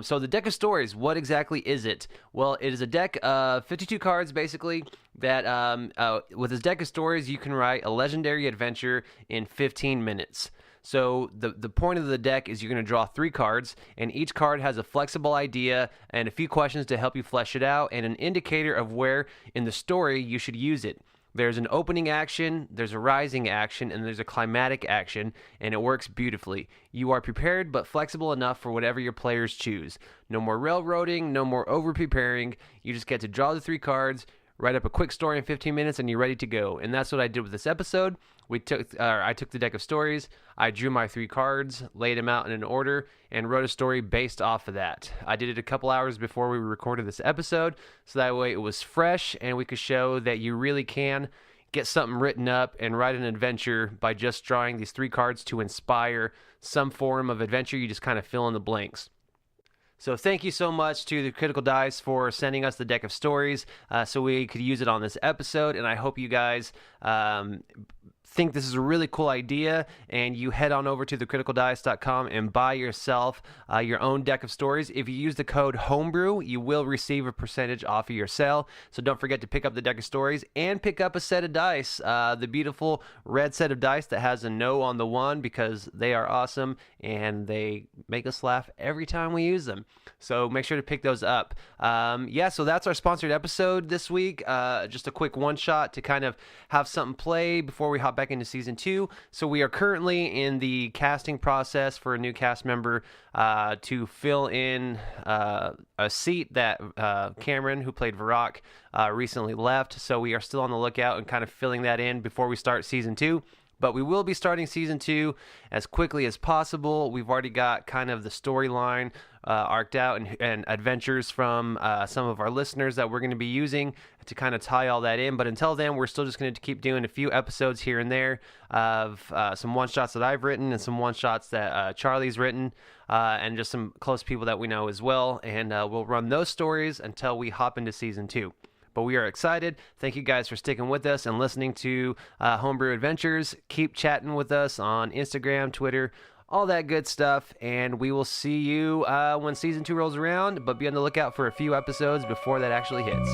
So the Deck of Stories, what exactly is it? Well, it is a deck of 52 cards, basically, that with this Deck of Stories, you can write a legendary adventure in 15 minutes. So the point of the deck is you're going to draw 3 cards, and each card has a flexible idea and a few questions to help you flesh it out, and an indicator of where in the story you should use it. There's an opening action, there's a rising action, and there's a climatic action, and it works beautifully. You are prepared but flexible enough for whatever your players choose. No more railroading, no more over-preparing. You just get to draw the 3 cards, write up a quick story in 15 minutes, and you're ready to go. And that's what I did with this episode. I took the Deck of Stories, I drew my 3 cards, laid them out in an order, and wrote a story based off of that. I did it a couple hours before we recorded this episode, so that way it was fresh, and we could show that you really can get something written up and write an adventure by just drawing these 3 cards to inspire some form of adventure. You just kind of fill in the blanks. So thank you so much to the Critical Dice for sending us the Deck of Stories so we could use it on this episode, and I hope you guys think this is a really cool idea, and you head on over to thecriticaldice.com and buy yourself your own Deck of Stories. If you use the code HOMEBREW, you will receive a percentage off of your sale. So don't forget to pick up the Deck of Stories and pick up a set of dice, the beautiful red set of dice that has a no on the one, because they are awesome and they make us laugh every time we use them. So make sure to pick those up. So that's our sponsored episode this week. Just a quick one shot to kind of have something play before we hop back into season 2. So we are currently in the casting process for a new cast member to fill in a seat that Cameron, who played Varrock, recently left. So we are still on the lookout and kind of filling that in before we start season 2. But we will be starting season 2 as quickly as possible. We've already got kind of the storyline arced out and adventures from some of our listeners that we're going to be using to kind of tie all that in. But until then, we're still just going to keep doing a few episodes here and there of some one-shots that I've written and some one-shots that Charlie's written and just some close people that we know as well. And we'll run those stories until we hop into season 2. But we are excited. Thank you guys for sticking with us and listening to Homebrew Adventures. Keep chatting with us on Instagram, Twitter, all that good stuff. And we will see you when season 2 rolls around. But be on the lookout for a few episodes before that actually hits.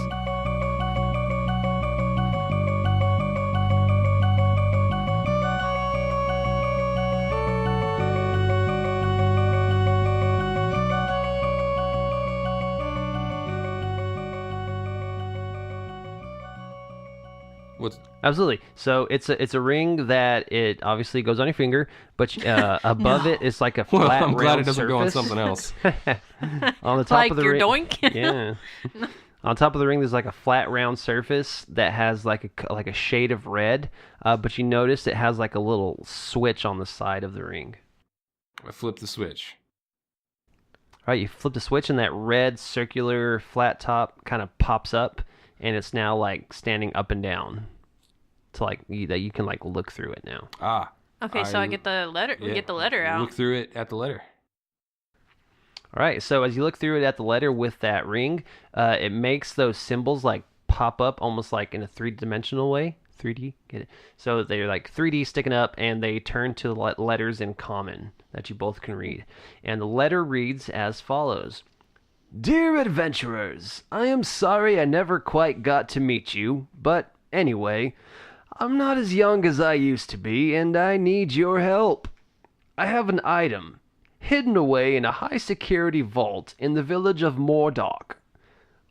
Absolutely. So it's a ring that it obviously goes on your finger, but above it is like a flat Well, I'm glad round it doesn't go on surface. something else. On the top Like of the your ring, doink? yeah. On top of the ring, there's like a flat round surface that has like a shade of red, but you notice it has like a little switch on the side of the ring. I flip the switch. All right, you flip the switch, and that red circular flat top kind of pops up, and it's now like standing up and down. To like that you can like look through it now. Okay, so I get the letter. We get the letter out. Look through it at the letter. All right, so as you look through it at the letter with that ring, it makes those symbols like pop up almost like in a 3-dimensional way. 3D, get it? So they're like 3D sticking up, and they turn to letters in common that you both can read. And the letter reads as follows. Dear adventurers, I am sorry I never quite got to meet you, but anyway, I'm not as young as I used to be, and I need your help. I have an item hidden away in a high-security vault in the village of Moordock.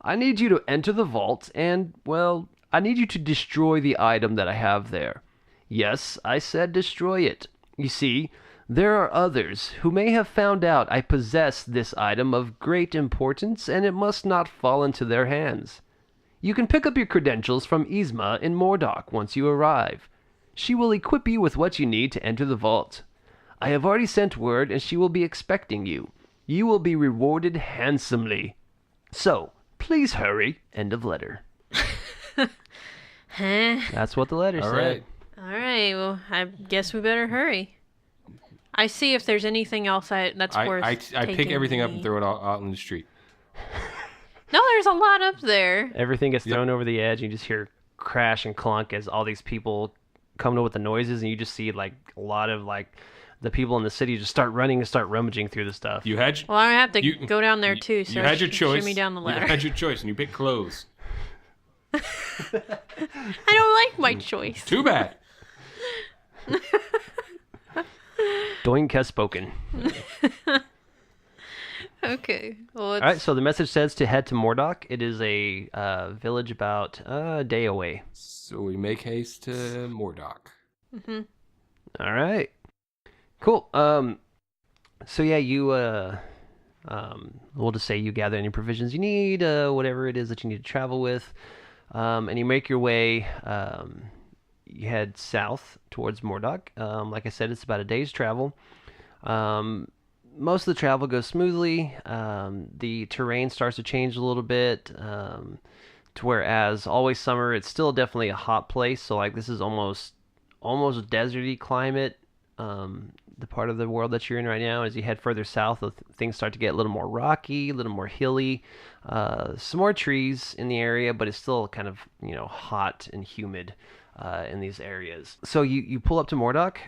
I need you to enter the vault, and, well, I need you to destroy the item that I have there. Yes, I said destroy it. You see, there are others who may have found out I possess this item of great importance, and it must not fall into their hands. You can pick up your credentials from Yzma in Moordock once you arrive. She will equip you with what you need to enter the vault. I have already sent word, and she will be expecting you. You will be rewarded handsomely. So, please hurry. End of letter. Huh? That's what the letter said. Right. All right. Well, I guess we better hurry. I see if there's anything else that's worth. I pick taking everything up me. and throw it out in the street. No, there's a lot up there. Everything gets thrown over the edge, and you just hear crash and clunk as all these people come to with the noises, and you just see like a lot of like the people in the city just start running and start rummaging through the stuff. You had Well, I have to go down there too. So you had your choice. Shimmy down the ladder. You had your choice, and you picked clothes. I don't like my choice. Too bad. Doink has spoken. Okay. Well, All right, so the message says to head to Moordock. It is a village about a day away. So we make haste to Moordock. Mm-hmm. All right. Cool. So yeah, you we'll just say you gather any provisions you need, whatever it is that you need to travel with, and you make your way. You head south towards Moordock. Like I said, it's about a day's travel. Most of the travel goes smoothly. The terrain starts to change a little bit, to whereas always summer, it's still definitely a hot place. So like this is almost deserty climate. The part of the world that you're in right now, as you head further south, things start to get a little more rocky, a little more hilly. Some more trees in the area, but it's still kind of hot and humid in these areas. So you pull up to Moordock.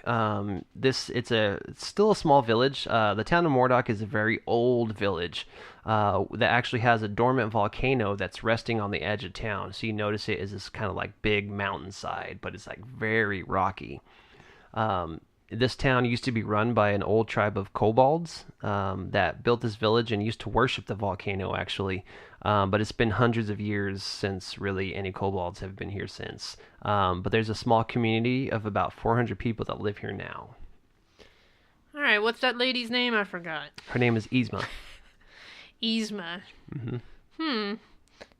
It's still a small village. The town of Moordock is a very old village that actually has a dormant volcano that's resting on the edge of town. So you notice it is this kind of like big mountainside, but it's like very rocky. This town used to be run by an old tribe of kobolds that built this village and used to worship the volcano, actually. But it's been hundreds of years since really any kobolds have been here since. But there's a small community of about 400 people that live here now. All right. What's that lady's name? I forgot. Her name is Yzma. Yzma. Mm-hmm.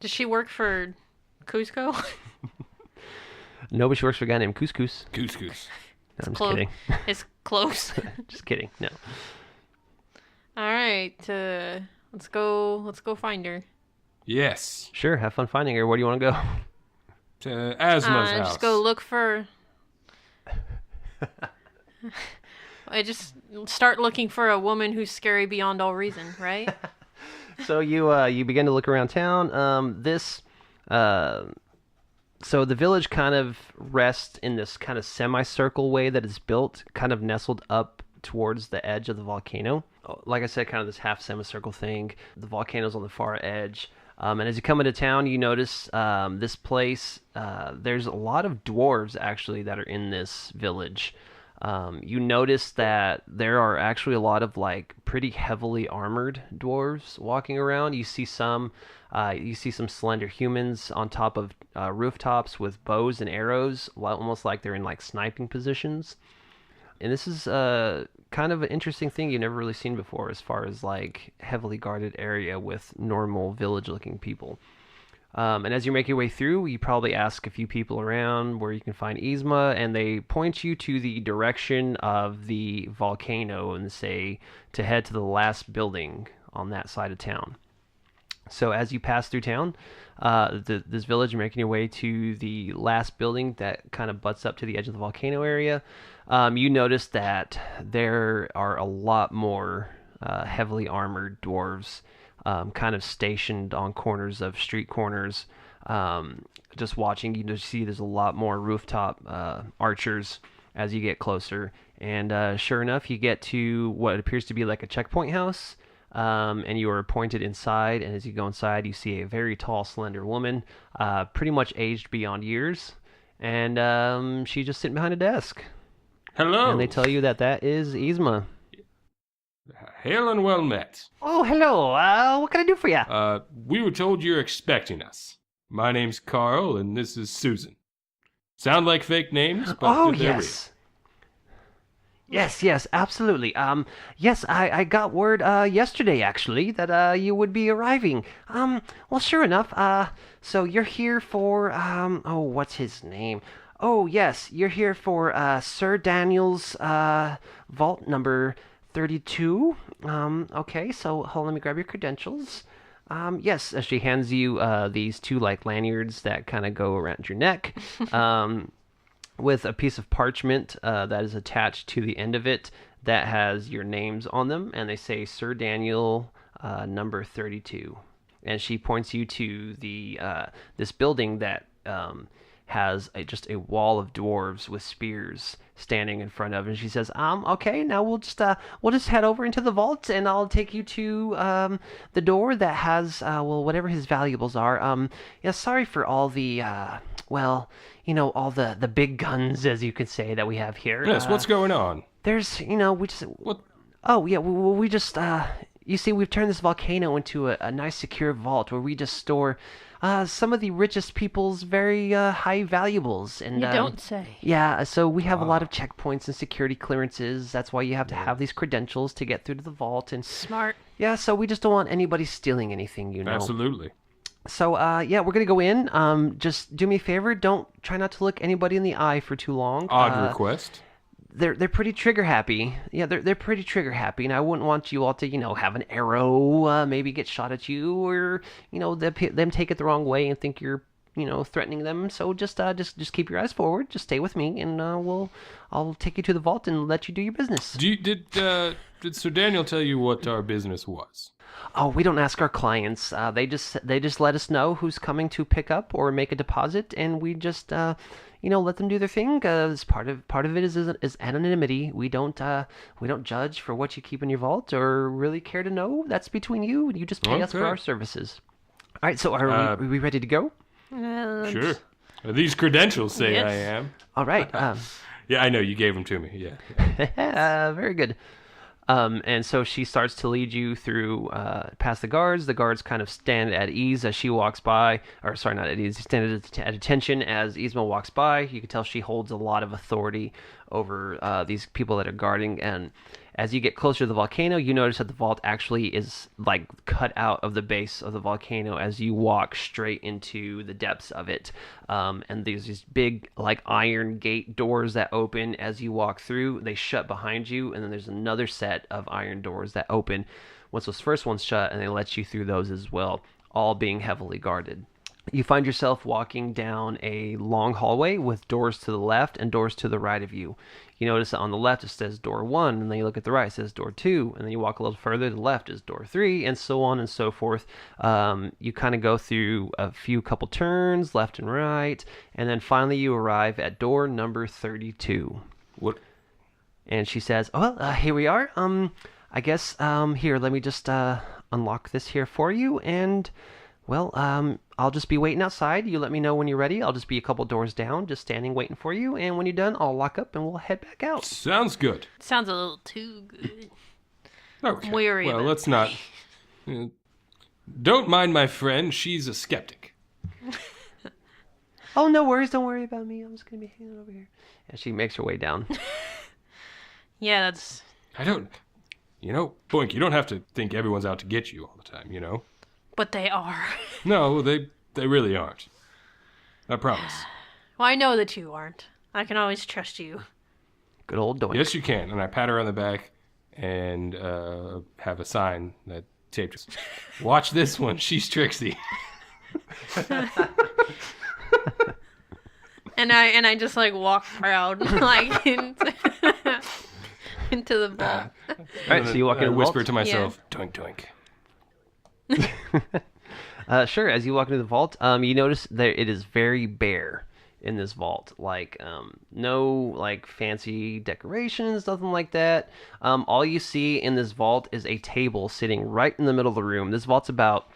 Does she work for Cusco? No, but she works for a guy named Couscous. Couscous. No, I'm just kidding. It's close. Just kidding. No. All right. Let's go find her. Yes. Sure, have fun finding her. Where do you want to go? To Asma's house. Just go look for. I just start looking for a woman who's scary beyond all reason, right? So you begin to look around town. This Uh, so the village kind of rests in this kind of semicircle way that is built, kind of nestled up towards the edge of the volcano. Like I said, kind of this half semicircle thing. The volcano's on the far edge. And as you come into town, you notice this place. There's a lot of dwarves actually that are in this village. You notice that there are actually a lot of like pretty heavily armored dwarves walking around. You see some slender humans on top of rooftops with bows and arrows, almost like they're in like sniping positions. And this is kind of an interesting thing you've never really seen before, as far as like heavily guarded area with normal village-looking people. And as you make your way through, you probably ask a few people around where you can find Yzma, and they point you to the direction of the volcano and say to head to the last building on that side of town. So as you pass through town, this village, you're making your way to the last building that kind of butts up to the edge of the volcano area. You notice that there are a lot more heavily armored dwarves kind of stationed on corners of street corners. Just watching, you just see there's a lot more rooftop archers as you get closer. And sure enough, you get to what appears to be like a checkpoint house. And you are pointed inside, and as you go inside, you see a very tall, slender woman, pretty much aged beyond years, and she's just sitting behind a desk. Hello. And they tell you that is Yzma. Hail and well met. Oh, hello. What can I do for you? We were told you're expecting us. My name's Carl, and this is Susan. Sound like fake names, but they're yes. Yes, absolutely. Yes, I got word yesterday actually that you would be arriving. Well, sure enough. So you're here for oh, what's his name? Oh, yes, you're here for Sir Daniel's vault number 32. Okay, so hold on, let me grab your credentials. Yes, she hands you these two like lanyards that kind of go around your neck. With a piece of parchment that is attached to the end of it that has your names on them, and they say Sir Daniel number 32. And she points you to the this building that has just a wall of dwarves with spears standing in front of it. And she says, okay, now we'll just head over into the vault, and I'll take you to the door that has well, whatever his valuables are. Yeah, sorry for all the well, all the big guns, as you could say, that we have here. Yes, what's going on? There's, we just... What? Oh, yeah, we just, you see, we've turned this volcano into a nice secure vault where we just store some of the richest people's very high valuables. And You don't say. Yeah, so we have a lot of checkpoints and security clearances. That's why you have to have these credentials to get through to the vault. And Smart. yeah, so we just don't want anybody stealing anything, Absolutely. So, yeah, we're gonna go in. Just do me a favor. Don't try not to look anybody in the eye for too long. Odd request. They're pretty trigger happy. Yeah, they're pretty trigger happy, and I wouldn't want you all to have an arrow maybe get shot at you, or them take it the wrong way and think you're threatening them. So just keep your eyes forward. Just stay with me, and I'll take you to the vault and let you do your business. Did Sir Daniel tell you what our business was? Oh, we don't ask our clients. They just let us know who's coming to pick up or make a deposit, and we just let them do their thing. As part of it is anonymity. We don't judge for what you keep in your vault or really care to know. That's between you. You just pay us for our services. All right. So are we ready to go? Sure. These credentials say Yes. I am. All right. Yeah, I know. You gave them to me. Yeah. Very good. And so she starts to lead you through past the guards. The guards kind of stand at ease as she walks by. Or sorry, not at ease. Stand at attention as Yzma walks by. You can tell she holds a lot of authority over these people that are guarding. And as you get closer to the volcano, you notice that the vault actually is like cut out of the base of the volcano as you walk straight into the depths of it. And there's these big like iron gate doors that open as you walk through. They shut behind you, and then there's another set of iron doors that open once those first ones shut, and they let you through those as well, all being heavily guarded. You find yourself walking down a long hallway with doors to the left and doors to the right of you. You notice that on the left it says door 1, and then you look at the right, it says door 2, and then you walk a little further to the left is door 3, and so on and so forth. You kind of go through a couple turns, left and right, and then finally you arrive at door number 32. What? And she says, "Well, here we are. I guess here, let me just unlock this here for you, and well, I'll just be waiting outside. You let me know when you're ready. I'll just be a couple doors down, just standing waiting for you. And when you're done, I'll lock up and we'll head back out." Sounds good. Sounds a little too good. Okay. Weary. Well, let's not. Don't mind my friend. She's a skeptic. "Oh, no worries. Don't worry about me. I'm just gonna be hanging over here." And she makes her way down. Yeah, that's. I don't. Boink, you don't have to think everyone's out to get you all the time, But they are. No, they really aren't. I promise. Well, I know that you aren't. I can always trust you. Good old Doink. Yes, you can. And I pat her on the back and have a sign that taped. Watch this one. She's Trixie. And I just like walk proud like into the vault. All right, so you walk in and the whisper vault? to myself, Doink, doink. Sure. As you walk into the vault, you notice that it is very bare in this vault. Like, no like fancy decorations, nothing like that. All you see in this vault is a table sitting right in the middle of the room. This vault's about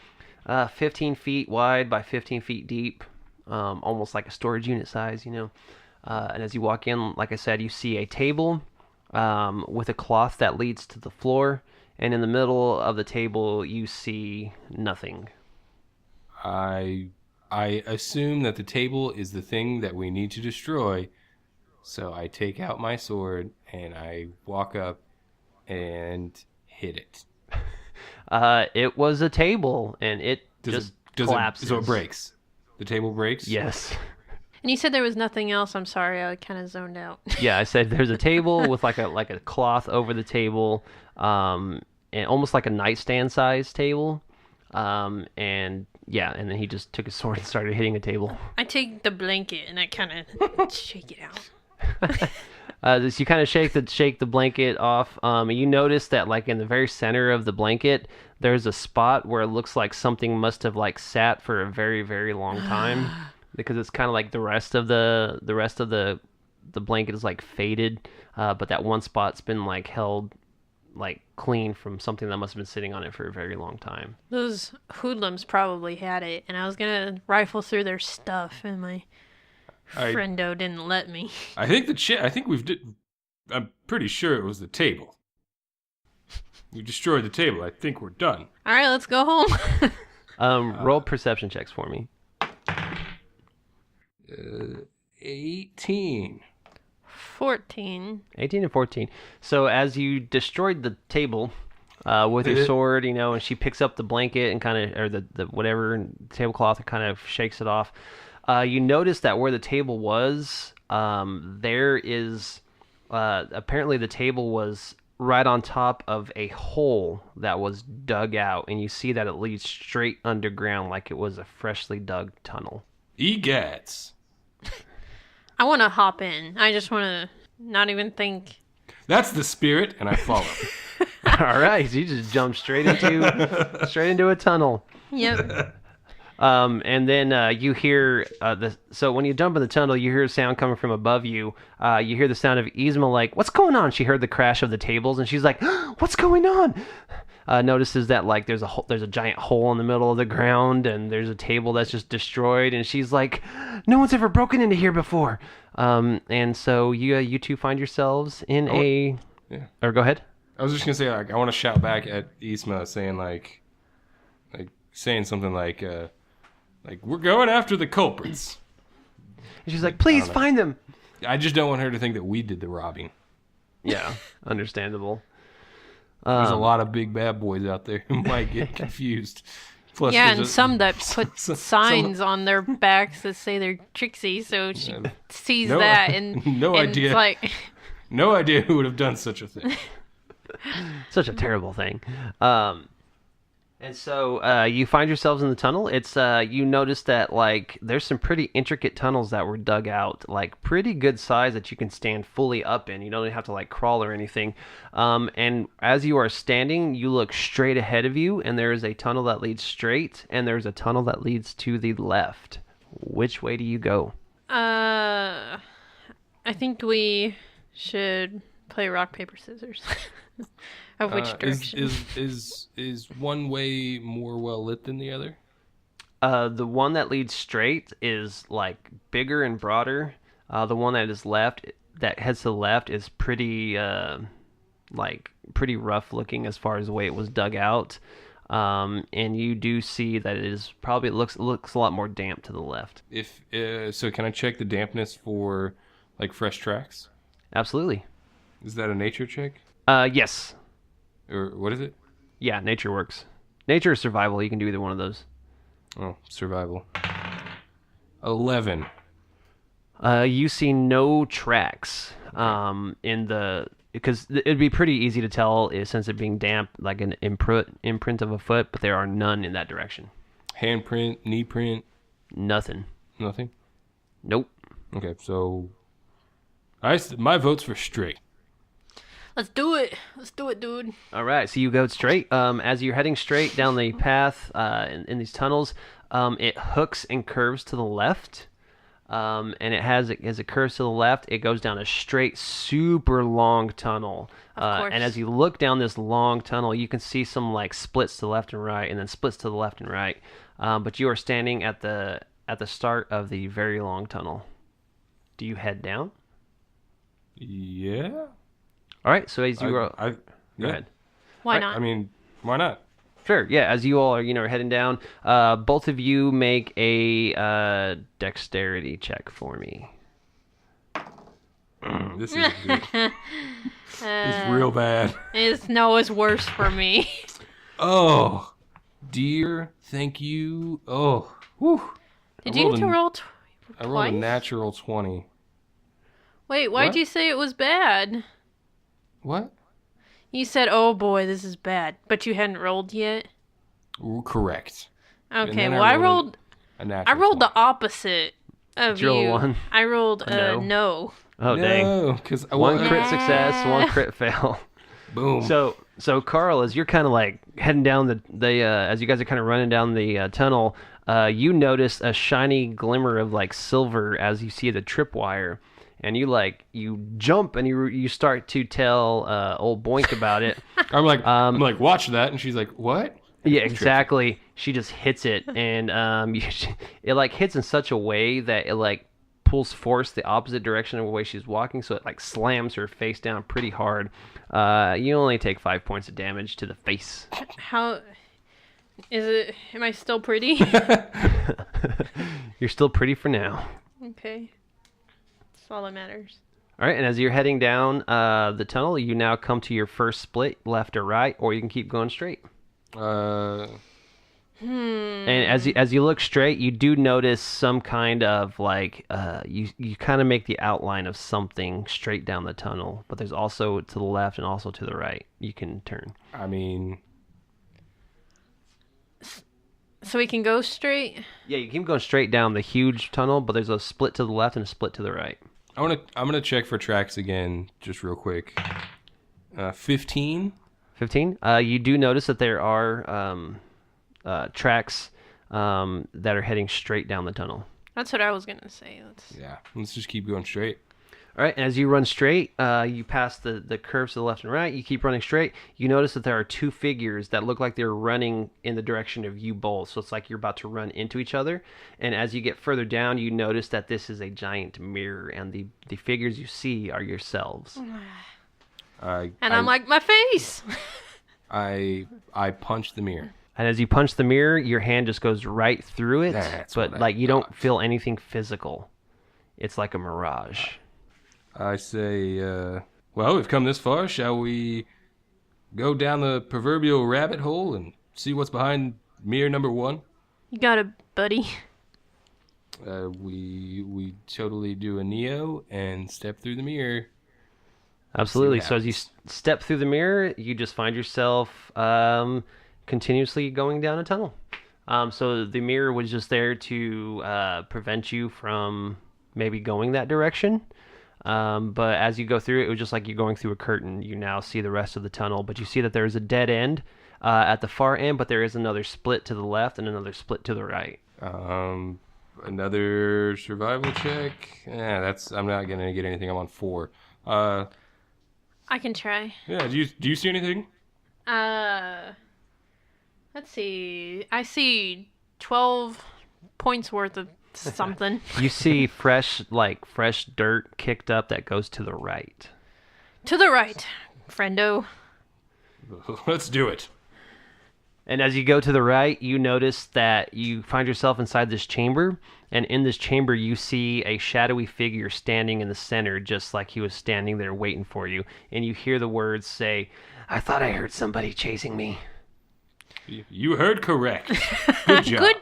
15 feet wide by 15 feet deep, almost like a storage unit size, And as you walk in, like I said, you see a table with a cloth that leads to the floor. And in the middle of the table, you see nothing. I assume that the table is the thing that we need to destroy. So I take out my sword and I walk up and hit it. It was a table, and it just collapses. So it breaks. The table breaks? Yes. And you said there was nothing else. I'm sorry, I kind of zoned out. Yeah, I said there's a table with like a cloth over the table, and almost like a nightstand size table. And yeah, and then he just took his sword and started hitting a table. I take the blanket and I kind of shake it out. So you kind of shake the blanket off. And you notice that like in the very center of the blanket, there's a spot where it looks like something must have like sat for a very, very long time, because it's kind of like the rest of the blanket is like faded, but that one spot's been like held like clean from something that must have been sitting on it for a very long time. Those hoodlums probably had it, and I was gonna rifle through their stuff, and my friendo didn't let me. I think I'm pretty sure it was the table. We destroyed the table. I think we're done. All right, let's go home. Roll perception checks for me. 18. 14. 18 and 14. So as you destroyed the table with your sword, and she picks up the blanket and kind of, or the whatever tablecloth, and kind of shakes it off. You notice that where the table was, there is apparently the table was right on top of a hole that was dug out, and you see that it leads straight underground like it was a freshly dug tunnel. Egats. I want to hop in. I just want to not even think. That's the spirit, and I follow. All right, so you just jump straight into a tunnel. Yep. And then you hear so when you jump in the tunnel, you hear a sound coming from above you. You hear the sound of Yzma like, "What's going on?" She heard the crash of the tables, and she's like, "What's going on?" Notices that like there's a giant hole in the middle of the ground, and there's a table that's just destroyed, and she's like, "No one's ever broken into here before." And so you two find yourselves in Yeah. Or go ahead. I was just gonna say, like, I want to shout back at Yzma, saying something like we're going after the culprits. And she's like, "Please find them." I just don't want her to think that we did the robbing. Yeah, understandable. There's a lot of big bad boys out there who might get confused. Plus, Yeah, and some that put signs on their backs that say they're Trixie, so she sees that and no and idea. It's like, no idea who would have done such a thing. Such a terrible thing. And so you find yourselves in the tunnel. It's you notice that like there's some pretty intricate tunnels that were dug out, like pretty good size that you can stand fully up in. You don't have to like crawl or anything. And as you are standing, you look straight ahead of you, and there is a tunnel that leads straight, and there's a tunnel that leads to the left. Which way do you go? I think we should play rock, paper, scissors. Of which direction? Is one way more well lit than the other? The one that leads straight is like bigger and broader. The one that heads to the left, is pretty like pretty rough looking as far as the way it was dug out. And you do see that it is probably looks a lot more damp to the left. If so, can I check the dampness for like fresh tracks? Absolutely. Is that a nature check? Yes. Or what is it? Yeah, nature works. Nature or survival, you can do either one of those. Oh, survival. 11. You see no tracks because it'd be pretty easy to tell since it being damp, like an imprint of a foot, but there are none in that direction. Handprint, knee print, Nothing. nothing. Nope. Okay, so my vote's for straight. Let's do it. Let's do it, dude. All right, so you go straight. As you're heading straight down the path in these tunnels, it hooks and curves to the left. And as it curves to the left, it goes down a straight, super long tunnel. Of course. And as you look down this long tunnel, you can see some like splits to the left and right, and then splits to the left and right. But you are standing at the start of the very long tunnel. Do you head down? Yeah. All right. So as you go yeah. ahead. Why not? I mean, why not? Sure. Yeah. As you all are heading down, both of you make a dexterity check for me. This is good. It's real bad. It's worse for me. Oh, dear. Thank you. Oh, whew. Did you get to roll I rolled a twice? natural 20. Wait, why'd What? you say it was bad? What? You said, "Oh boy, this is bad," but you hadn't rolled yet. Correct. And Okay, then well I rolled a natural I rolled the 20. opposite of Did you roll you. a 1? I rolled A no. Oh dang! No, because One crit success, one crit fail. Boom. So Carl, as you're kind of like heading down the as you guys are kind of running down the tunnel, you notice a shiny glimmer of like silver as you see the tripwire, and you jump and you start to tell old Boink about it. I'm like, watch that, and she's like, what? Yeah, exactly. She just hits it, and it like hits in such a way that it like pulls force the opposite direction of the way she's walking, so it like slams her face down pretty hard. You only take 5 points of damage to the face. How is it? Am I still pretty? You're still pretty for now. Okay, that's all that matters. All right, and as you're heading down the tunnel, you now come to your first split, left or right, or you can keep going straight. And as you look straight, you do notice some kind of like you kind of make the outline of something straight down the tunnel, but there's also to the left and also to the right you can turn. I mean, So we can go straight. Yeah, you keep going straight down the huge tunnel, but there's a split to the left and a split to the right. I'm gonna check for tracks again, just real quick. 15. 15. You do notice that there are tracks that are heading straight down the tunnel. That's what I was gonna say. Yeah, let's just keep going straight. All right, and as you run straight, you pass the curves to the left and right. You keep running straight. You notice that there are two figures that look like they're running in the direction of you both. So it's like you're about to run into each other. And as you get further down, you notice that this is a giant mirror, and the figures you see are yourselves. I'm like, my face. I punch the mirror. And as you punch the mirror, your hand just goes right through it, That's but what I like you don't thought. feel anything physical. It's like a mirage. I say, well, we've come this far. Shall we go down the proverbial rabbit hole and see what's behind mirror number 1? You got it, buddy. We totally do a Neo and step through the mirror. Absolutely. what So as you step through the mirror, you just find yourself continuously going down a tunnel. So the mirror was just there to prevent you from maybe going that direction. But as you go through it was just like you're going through a curtain. You now see the rest of the tunnel, but you see that there is a dead end at the far end, but there is another split to the left and another split to the right. Another survival check. Yeah, I'm not gonna get anything. I'm on 4. I can try. Yeah. Do you see anything? Let's see. I see 12 points worth of something. You see fresh dirt kicked up that goes to the right. To the right, friendo. Let's do it. And as you go to the right, you notice that you find yourself inside this chamber. And in this chamber, you see a shadowy figure standing in the center, just like he was standing there waiting for you. And you hear the words say, "I thought I heard somebody chasing me." You heard correct. Good job. Good.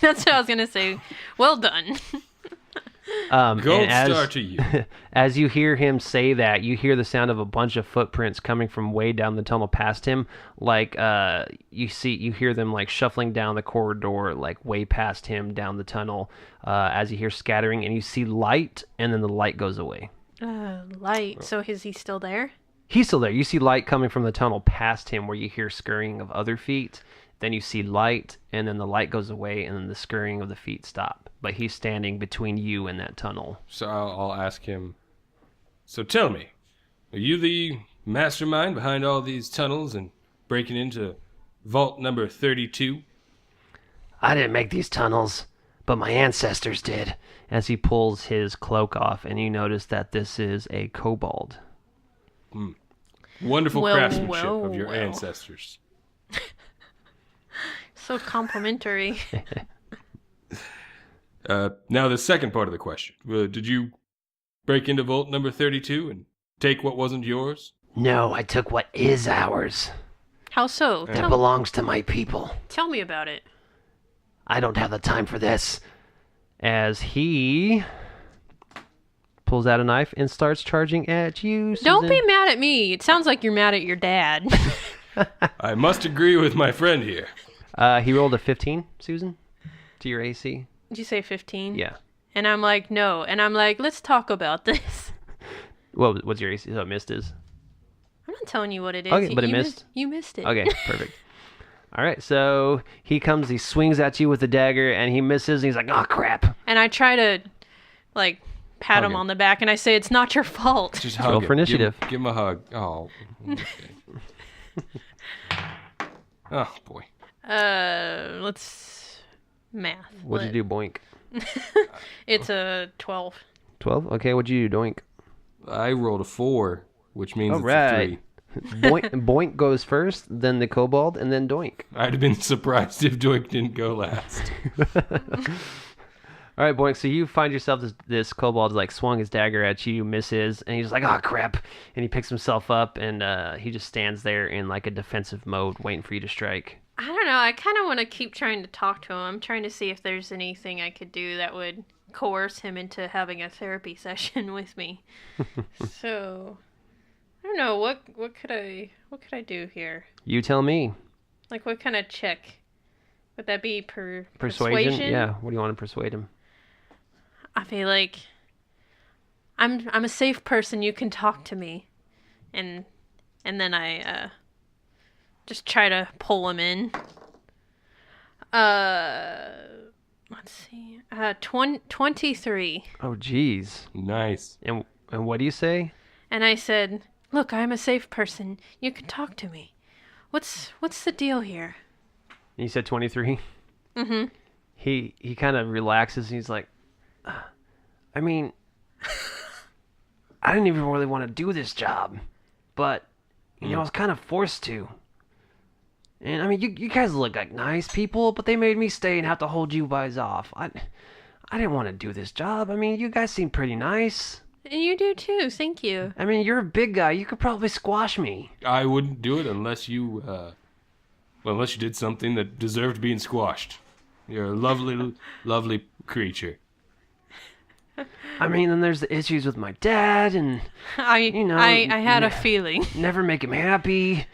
That's what I was going to say. Well done. Gold star to you. As you hear him say that, you hear the sound of a bunch of footprints coming from way down the tunnel past him. Like you hear them like shuffling down the corridor, like way past him down the tunnel. As you hear scattering, and you see light, and then the light goes away. Light. So is he still there? He's still there. You see light coming from the tunnel past him, where you hear scurrying of other feet. Then you see light, and then the light goes away, and then the scurrying of the feet stop. But he's standing between you and that tunnel. So I'll ask him, so tell me, are you the mastermind behind all these tunnels and breaking into vault number 32? I didn't make these tunnels, but my ancestors did. As he pulls his cloak off, and you notice that this is a kobold. Wonderful craftsmanship of your ancestors. So complimentary. Now the second part of the question. Did you break into vault number 32 and take what wasn't yours? No, I took what is ours. How so? It belongs to my people. Tell me about it. I don't have the time for this. As he pulls out a knife and starts charging at you, Susan. Don't be mad at me. It sounds like you're mad at your dad. I must agree with my friend here. He rolled a 15, Susan, to your AC. Did you say 15? Yeah. And I'm like, no. And I'm like, let's talk about this. Well, what's your AC? So it missed his. I'm not telling you what it is. Okay, but it missed? You missed it. Okay, perfect. All right, so he comes, he swings at you with the dagger, and he misses, and he's like, oh, crap. And I try to, like, pat him on the back, and I say, it's not your fault. Just hug Roll him. for initiative. Give him a hug. Oh, okay. Oh, boy. Let's math. What'd you do, Boink? It's a 12. 12? Okay, what'd you do, Doink? I rolled a 4, which means All it's right. a 3. Boink goes first, then the kobold, and then Doink. I'd have been surprised if Doink didn't go last. All right, Boink, so you find yourself, this kobold like swung his dagger at you, misses, and he's like, oh, crap. And he picks himself up, and he just stands there in like a defensive mode, waiting for you to strike. I don't know. I kind of want to keep trying to talk to him. I'm trying to see if there's anything I could do that would coerce him into having a therapy session with me. So, I don't know. What could I do here? You tell me. Like, what kind of check? Would that be Persuasion? persuasion? Yeah. What do you want to persuade him? I feel like I'm a safe person. You can talk to me, and then I just try to pull him in. Let's see. 23. Oh, geez. Nice. And what do you say? And I said, "Look, I'm a safe person. You can talk to me. What's the deal here?" And you said 23? Mm-hmm. He kind of relaxes, and he's like, I mean, I didn't even really want to do this job, but, you know, I was kind of forced to. And, I mean, you guys look like nice people, but they made me stay and have to hold you guys off. I didn't want to do this job. I mean, you guys seem pretty nice. And you do too. Thank you. I mean, you're a big guy. You could probably squash me. I wouldn't do it unless you did something that deserved being squashed. You're a lovely, lovely creature. I mean, then there's the issues with my dad, and I had a feeling. never make him happy.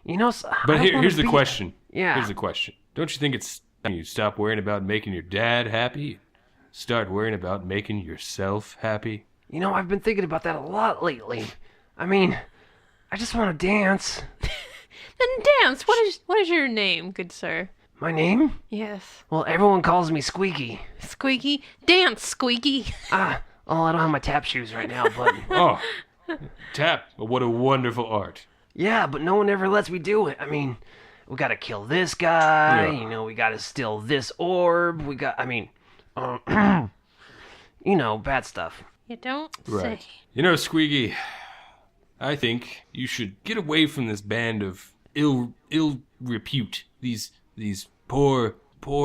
You know, But here's the question. Yeah. Here's the question. Don't you think it's time you stop worrying about making your dad happy? Start worrying about making yourself happy? You know, I've been thinking about that a lot lately. I mean, I just want to dance. Then dance. What is your name, good sir? My name? Yes. Well, everyone calls me Squeaky. Squeaky. Dance, Squeaky. Oh, I don't have my tap shoes right now, but... Oh, tap. What a wonderful art. Yeah, but no one ever lets me do it. I mean, we gotta kill this guy, Yeah. you know, we gotta steal this orb, you know, bad stuff. You don't Right. say. You know, Squeaky, I think you should get away from this band of ill repute. These poor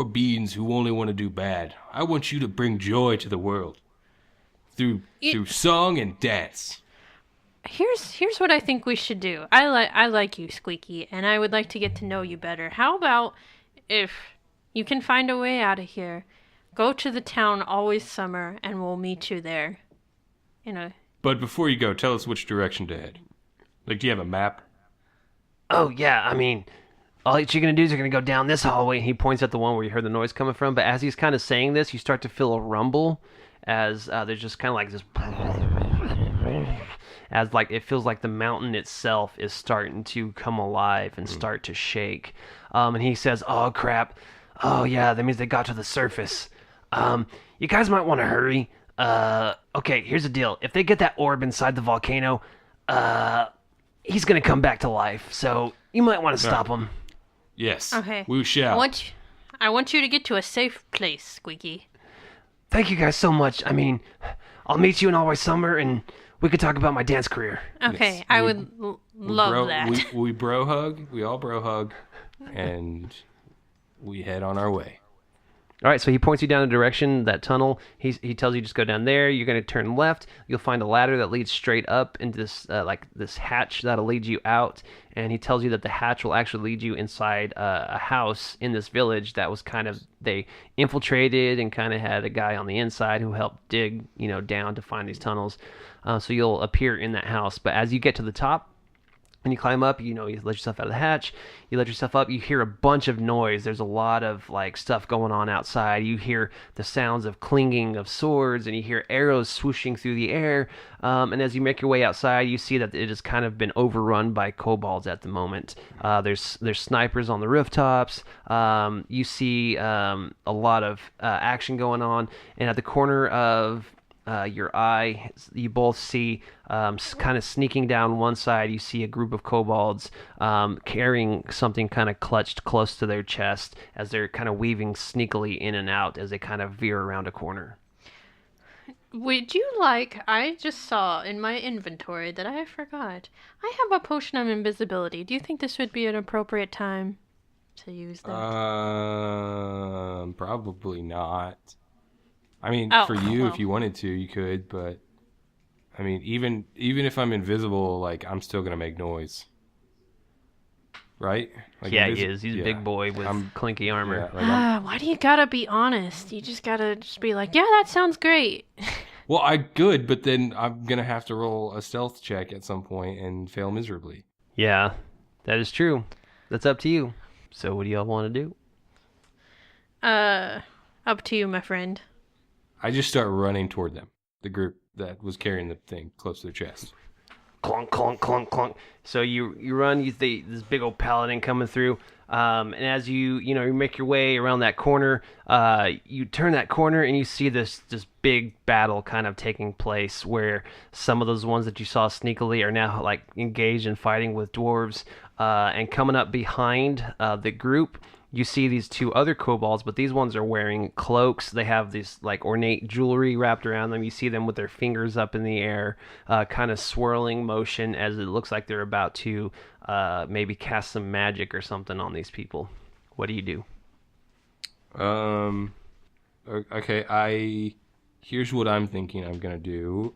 beings who only want to do bad. I want you to bring joy to the world through song and dance. Here's what I think we should do. I like you, Squeaky, and I would like to get to know you better. How about if you can find a way out of here, go to the town Always Summer, and we'll meet you there. But before you go, tell us which direction to head. Like, do you have a map? Oh, yeah, I mean, all you're gonna do is you're gonna go down this hallway, and he points at the one where you heard the noise coming from, but as he's kind of saying this, you start to feel a rumble as there's just kind of like this... as like it feels like the mountain itself is starting to come alive and start to shake. And he says, "Oh crap! Oh yeah, that means they got to the surface. You guys might want to hurry. Okay, here's the deal. If they get that orb inside the volcano, he's gonna come back to life. So you might want to stop him." Yes. Okay. We shall. I want you to get to a safe place, Squeaky. Thank you guys so much. I mean, I'll meet you in Always Summer, and we could talk about my dance career. Okay, Yes. I would love that. We bro hug. We all bro hug. And we head on our way. All right, so he points you down a direction, that tunnel. He tells you just go down there. You're going to turn left. You'll find a ladder that leads straight up into this hatch that'll lead you out. And he tells you that the hatch will actually lead you inside a house in this village that was they infiltrated and kind of had a guy on the inside who helped dig, down to find these tunnels. So you'll appear in that house. But as you get to the top, and you climb up, you let yourself out of the hatch, you let yourself up, you hear a bunch of noise. There's a lot of stuff going on outside. You hear the sounds of clinging of swords, and you hear arrows swooshing through the air. And as you make your way outside, you see that it has kind of been overrun by kobolds at the moment. There's snipers on the rooftops. You see a lot of action going on, and at the corner of your eye, you both see kind of sneaking down one side, you see a group of kobolds carrying something kind of clutched close to their chest as they're kind of weaving sneakily in and out as they kind of veer around a corner. Would you I just saw in my inventory that I forgot. I have a potion of invisibility. Do you think this would be an appropriate time to use that? Probably not. I mean, Oh, for you, well. if you wanted to, you could, but I mean, even if I'm invisible, I'm still gonna make noise, right? He is. He's a big boy with clinky armor. Yeah, Why do you gotta be honest? You just gotta be like, yeah, that sounds great. well, I could, but then I'm gonna have to roll a stealth check at some point and fail miserably. Yeah, that is true. That's up to you. So what do y'all want to do? Up to you, my friend. I just start running toward them, the group that was carrying the thing close to their chest. Clunk, clunk, clunk, clunk. So you run, you see this big old paladin coming through, and as you make your way around that corner, you turn that corner and you see this big battle kind of taking place where some of those ones that you saw sneakily are now engaged in fighting with dwarves, and coming up behind the group. You see these two other kobolds, but these ones are wearing cloaks. They have this ornate jewelry wrapped around them. You see them with their fingers up in the air, kind of swirling motion as it looks like they're about to maybe cast some magic or something on these people. What do you do? Okay, here's what I'm thinking I'm gonna do.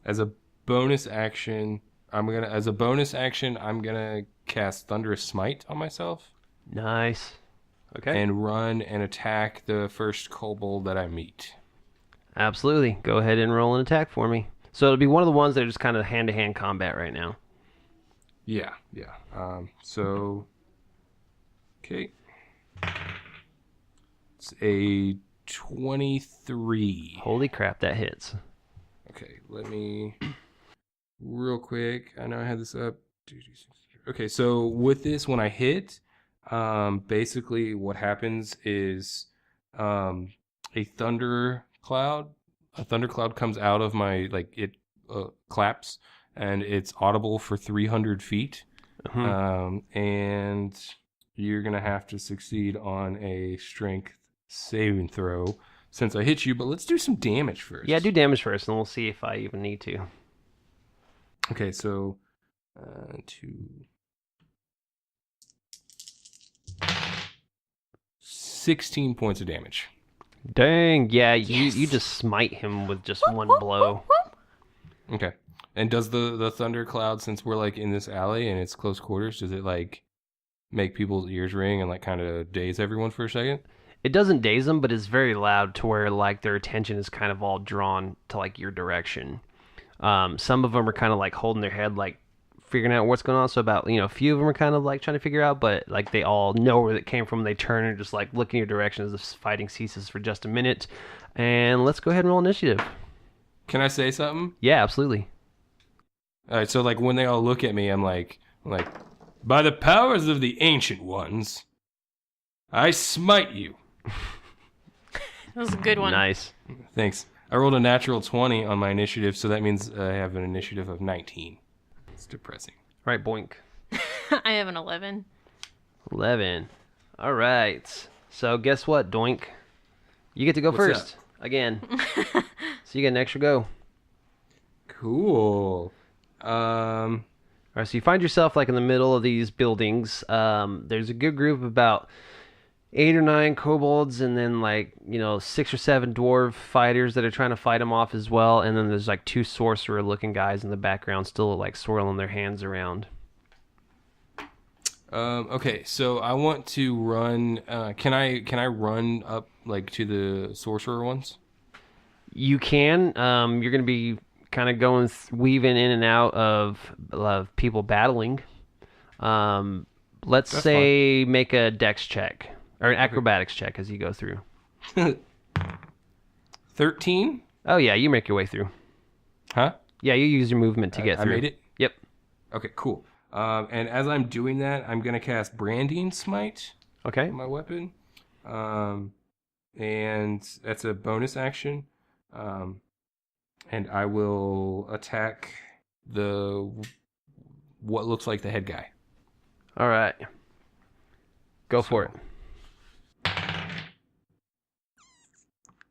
As a bonus action, I'm gonna cast Thunderous Smite on myself. Nice. Okay. And run and attack the first kobold that I meet. Absolutely. Go ahead and roll an attack for me. So it'll be one of the ones that are just kind of hand-to-hand combat right now. Yeah. So, okay. It's a 23. Holy crap, that hits. Okay, let me real quick. I know I had this up. Okay, so with this, when I hit, basically what happens is a thundercloud comes out of my, like, it claps, and it's audible for 300 feet. And you're going to have to succeed on a strength saving throw since I hit you, but let's do some damage first. Yeah, do damage first, and we'll see if I even need to. Okay, so 16 points of damage. Dang, yeah, you just smite him with just one blow. Okay. And does the thundercloud, since we're like in this alley and it's close quarters, does it like make people's ears ring and like kind of daze everyone for a second? It doesn't daze them, but it's very loud to where like their attention is kind of all drawn to like your direction. Some of them are kind of like holding their head, like figuring out what's going on. So about, a few of them are kind of like trying to figure out, but like they all know where it came from. They turn and just like look in your direction as the fighting ceases for just a minute. And let's go ahead and roll initiative. Can I say something? Yeah, absolutely. All right, so like when they all look at me, I'm like, by the powers of the ancient ones, I smite you. That was a good one. Nice. Thanks. I rolled a natural 20 on my initiative, so that means I have an initiative of 19. It's depressing. All right, Boink. I have an 11. 11. All right. So guess what, Doink? You get to go What's first again. So you get an extra go. Cool. All right, so you find yourself like in the middle of these buildings. There's a good group of about 8 or 9 kobolds, and then like 6 or 7 dwarf fighters that are trying to fight them off as well. And then there's like 2 sorcerer-looking guys in the background, still like swirling their hands around. Okay, so I want to run. Can I run up like to the sorcerer ones? You can. You're gonna be kind of going weaving in and out of people battling. Let's say make a dex check or an acrobatics check as you go through. 13? Oh yeah, you make your way through. Huh? Yeah, you use your movement to get through. I made it? Yep. Okay, cool. And as I'm doing that, I'm going to cast Branding Smite Okay. on my weapon. And that's a bonus action. And I will attack what looks like the head guy. All right. Go for it.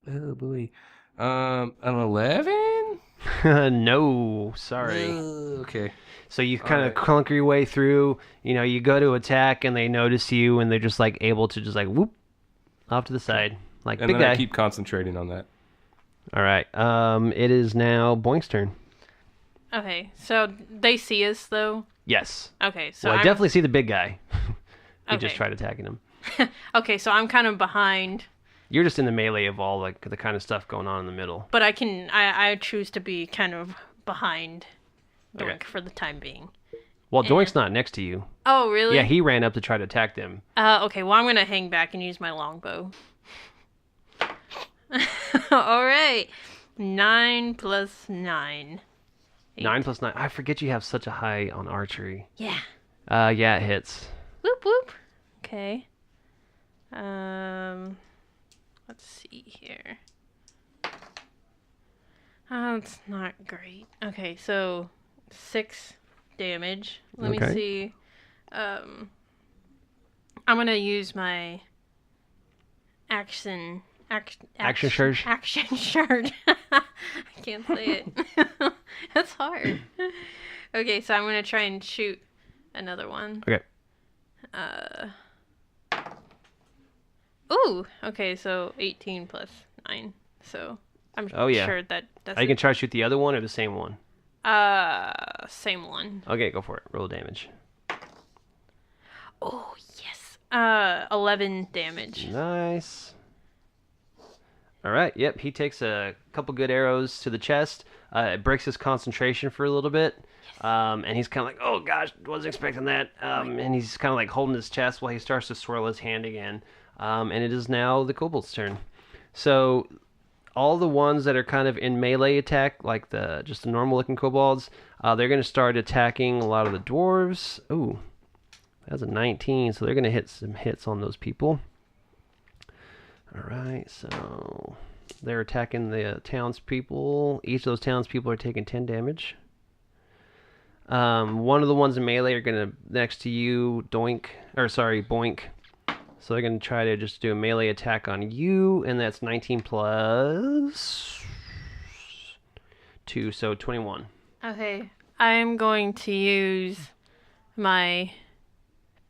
Oh boy. An 11? No, sorry. Okay. So you kind of clunker your way through. You go to attack, and they notice you, and they're just like able to just like whoop off to the side, like And big then guy. I keep concentrating on that. All right. It is now Boink's turn. Okay, so they see us though. Yes. Okay, so Well, I definitely see the big guy. He Okay. just tried attacking him. Okay, so I'm kind of behind, You're just in the melee of all like the kind of stuff going on in the middle. but I choose to be kind of behind Doink Okay. for the time being. Well, Doink's not next to you. Oh, really? Yeah, he ran up to try to attack them. Okay, well, I'm going to hang back and use my longbow. All right. 9 plus 9. 9 plus 9. I forget you have such a high on archery. Yeah. Yeah, it hits. Whoop, whoop. Okay. Let's see here. Oh, it's not great. Okay, so 6 damage. Let me Okay. see. I'm gonna use my action surge? Action surge. I can't say it. That's hard. Okay, so I'm gonna try and shoot another one. Okay. Ooh. Okay, so 18 plus 9. So I'm Oh, yeah. sure that that's Are you going to try to shoot the other one or the same one? same one. Okay, go for it. Roll damage. Oh, yes. 11 damage. Nice. All right. Yep. He takes a couple good arrows to the chest. It breaks his concentration for a little bit. And he's kind of like, oh gosh, wasn't expecting that. And he's kind of like holding his chest while he starts to swirl his hand again. And it is now the kobold's turn. So all the ones that are kind of in melee attack, like just the normal looking kobolds, they're going to start attacking a lot of the dwarves. Ooh, that's a 19, so they're going to hit some hits on those people. All right, so they're attacking the townspeople. Each of those townspeople are taking 10 damage. One of the ones in melee are going to, next to you, Boink. So they're going to try to just do a melee attack on you, and that's 19 plus 2, so 21. Okay, I'm going to use my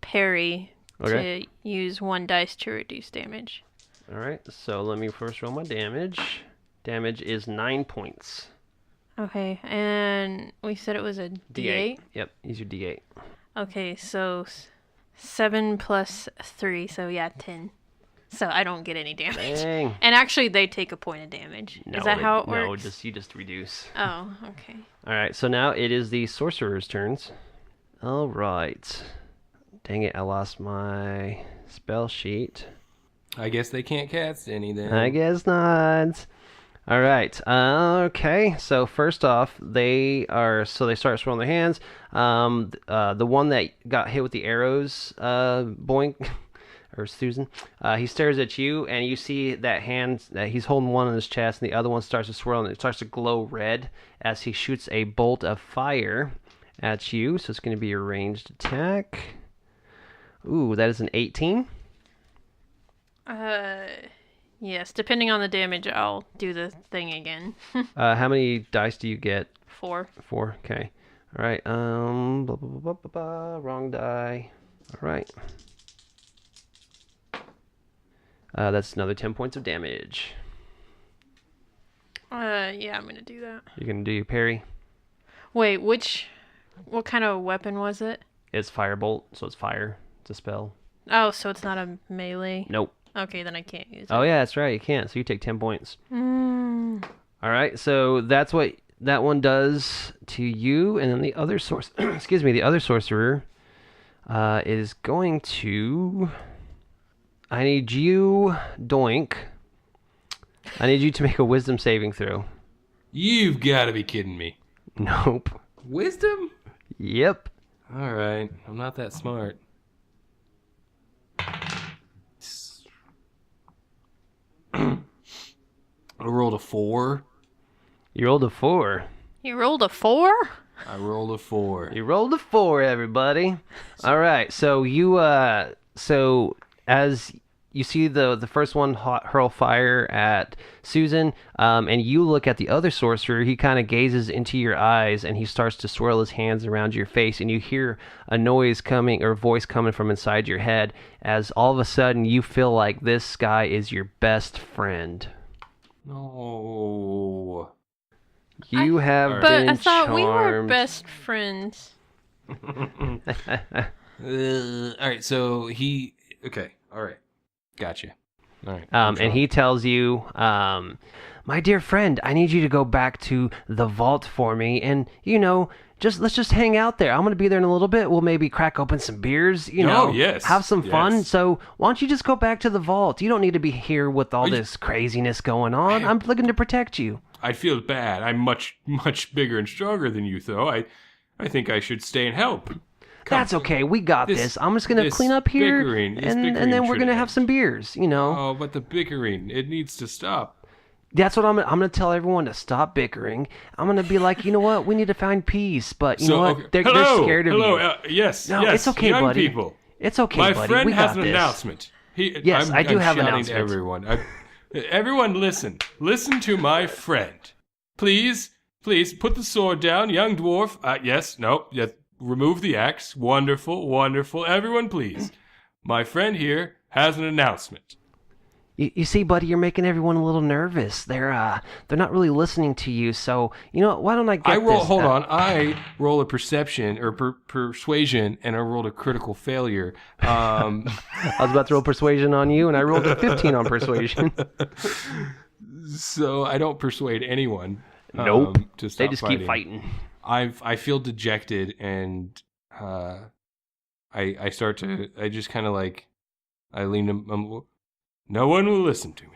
parry to use 1 dice to reduce damage. All right, so let me first roll my damage. Damage is 9 points. Okay, and we said it was a D8? Yep, use your D8. Okay, so 7 plus 3, so yeah, 10. So I don't get any damage. Dang. And actually, they take a point of damage. No, is that how it works? No, you just reduce. Oh, okay. All right, so now it is the sorcerer's turns. All right. Dang it, I lost my spell sheet. I guess they can't cast any then. I guess not. All right. Okay. So first off, they start swirling their hands. The one that got hit with the arrows, Boink, or Susan, he stares at you, and you see that hand that he's holding one on his chest, and the other one starts to swirl, and it starts to glow red as he shoots a bolt of fire at you. So it's going to be a ranged attack. Ooh, that is an 18. Yes, depending on the damage, I'll do the thing again. How many dice do you get? 4. 4, okay. All right, blah, blah, blah, blah, blah, blah. Wrong die. All right. That's another 10 points of damage. Yeah, I'm gonna do that. You're gonna do your parry. Wait, what kind of weapon was it? It's firebolt, so it's fire. It's a spell. Oh, so it's not a melee? Nope. Okay, then I can't use it. Oh yeah, that's right. You can't. So you take 10 points. Mm. All right. So that's what that one does to you, and then the other the other sorcerer, is going to. I need you, Doink. I need you to make a wisdom saving throw. You've got to be kidding me. Nope. Wisdom? Yep. All right. I'm not that smart. I rolled a 4. You rolled a 4. You rolled a 4? I rolled a 4. You rolled a 4, everybody. All right. So you as you see the first one hurl fire at Susan, and you look at the other sorcerer, he kind of gazes into your eyes, and he starts to swirl his hands around your face, and you hear a noise coming, or a voice coming from inside your head, as all of a sudden you feel like this guy is your best friend. No. You have But been I thought charmed. we were best friends. All right, so he... Okay, all right. Gotcha. All right. And he tells you, my dear friend, I need you to go back to the vault for me, and, let's just hang out there. I'm going to be there in a little bit. We'll maybe crack open some beers, yes. have some fun. Yes. So why don't you just go back to the vault? You don't need to be here with all this craziness going on. I'm looking to protect you. I feel bad. I'm much, much bigger and stronger than you, though. I think I should stay and help. That's okay. We got this. I'm just going to clean up here, and then we're going to have some beers, Oh, but the bickering, it needs to stop. That's what I'm going to tell everyone, to stop bickering. I'm going to be like, you know what? We need to find peace, but you know what? Okay. They're scared of you. Yes, No, yes. it's okay, young buddy. People. It's okay, My buddy. friend We has got an this. announcement. Yes, I do have an announcement. To everyone. Everyone listen. Listen to my friend. Please, put the sword down, young dwarf. Yes, remove the axe. Wonderful, wonderful. Everyone, please. My friend here has an announcement. You see, buddy, you're making everyone a little nervous. They're not really listening to you. So, why don't I get this? Hold on. I roll a perception or persuasion, and I rolled a critical failure. I was about to roll persuasion on you, and I rolled a 15 on persuasion. So I don't persuade anyone. Nope. To stop They just fighting. keep fighting. I feel dejected, and I start to, I just kind of like, I lean, no one will listen to me.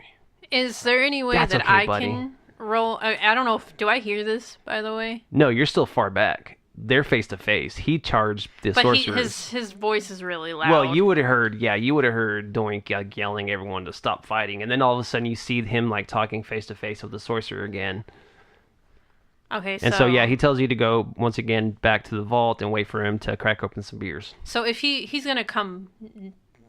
Is there any way That's that okay, I buddy. can roll? I don't know. Do I hear this, by the way? No, you're still far back. They're face to face. He charged the But sorcerers. his voice is really loud. Well, you would have heard Doink like, yelling at everyone to stop fighting, and then all of a sudden you see him like talking face to face with the sorcerer again. Okay, And so he tells you to go once again back to the vault and wait for him to crack open some beers. So if he's gonna come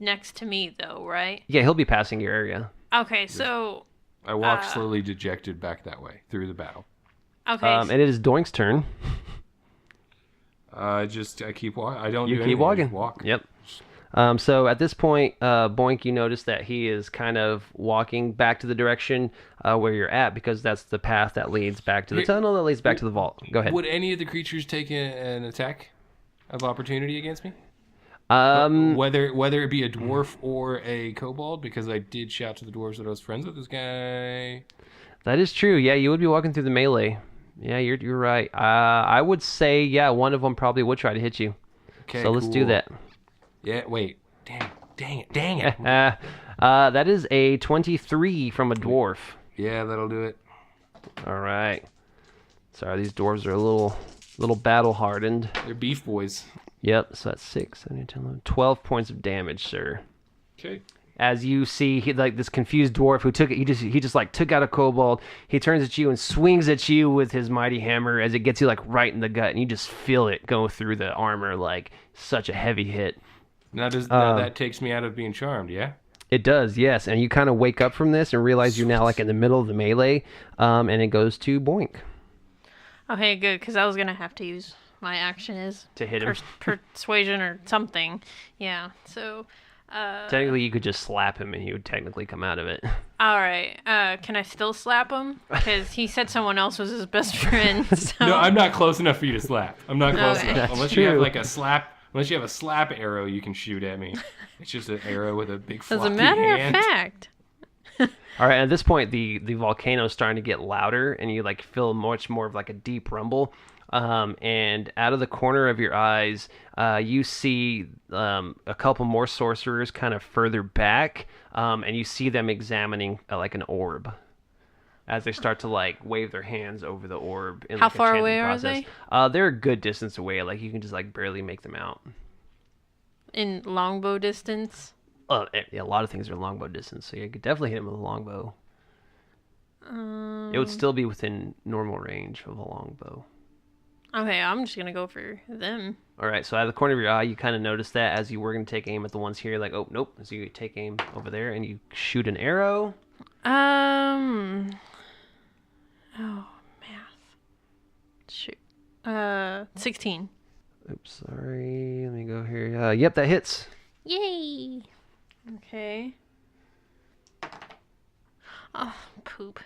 next to me though, right? Yeah, he'll be passing your area. Okay, so I walk slowly dejected back that way through the battle. okay. And it is Doink's turn. I keep walking. I don't You do keep anything. I walking. just walk. Yep. So at this point, Boink, you notice that he is kind of walking back to the direction where you're at, because that's the path that leads back to the tunnel that leads back to the vault. Go ahead. Would any of the creatures take an attack of opportunity against me? Whether it be a dwarf or a kobold, because I did shout to the dwarves that I was friends with this guy. That is true. Yeah, you would be walking through the melee. Yeah, you're right. I would say, one of them probably would try to hit you. Okay, So let's do cool. that. Yeah, wait. Dang it. That is a 23 from a dwarf. Yeah, that'll do it. All right. Sorry, these dwarves are a little battle hardened. They're beef boys. Yep, so that's 6, 7, 8, 10, 11, 12 points of damage, sir. Okay. As you see, this confused dwarf who took it, he just like took out a kobold. He turns at you and swings at you with his mighty hammer as it gets you like right in the gut, and you just feel it go through the armor like such a heavy hit. Now that takes me out of being charmed, yeah? It does, yes. And you kind of wake up from this and realize you're now like in the middle of the melee, and it goes to Boink Okay, good, because I was gonna have to use my action as to hit him. persuasion or something. Yeah. So. Technically, you could just slap him and he would technically come out of it. All right. Can I still slap him? Because he said someone else was his best friend. So. No, I'm not close enough for you to slap. I'm not close Okay. enough. That's Unless you have true. like a slap. Unless you have a slap arrow, you can shoot at me. It's just an arrow with a big As floppy a matter hand. of fact. All right, at this point, the volcano is starting to get louder, and you like feel much more of like a deep rumble. And out of the corner of your eyes, you see a couple more sorcerers kind of further back, and you see them examining like an orb as they start to like wave their hands over the orb. In, How like, a far chanting away are process. They're a good distance away. Like you can just like barely make them out. In longbow distance. Yeah, a lot of things are longbow distance, so you could definitely hit him with a longbow. It would still be within normal range of a longbow. Okay, I'm just gonna go for them. All right, so out of the corner of your eye, you kind of notice that as you were going to take aim at the ones here, like, oh, nope. So you take aim over there and you shoot an arrow. Oh, math. Shoot. 16. Oops, sorry. Let me go here. Yep, that hits. Yay. Okay. Oh, poop.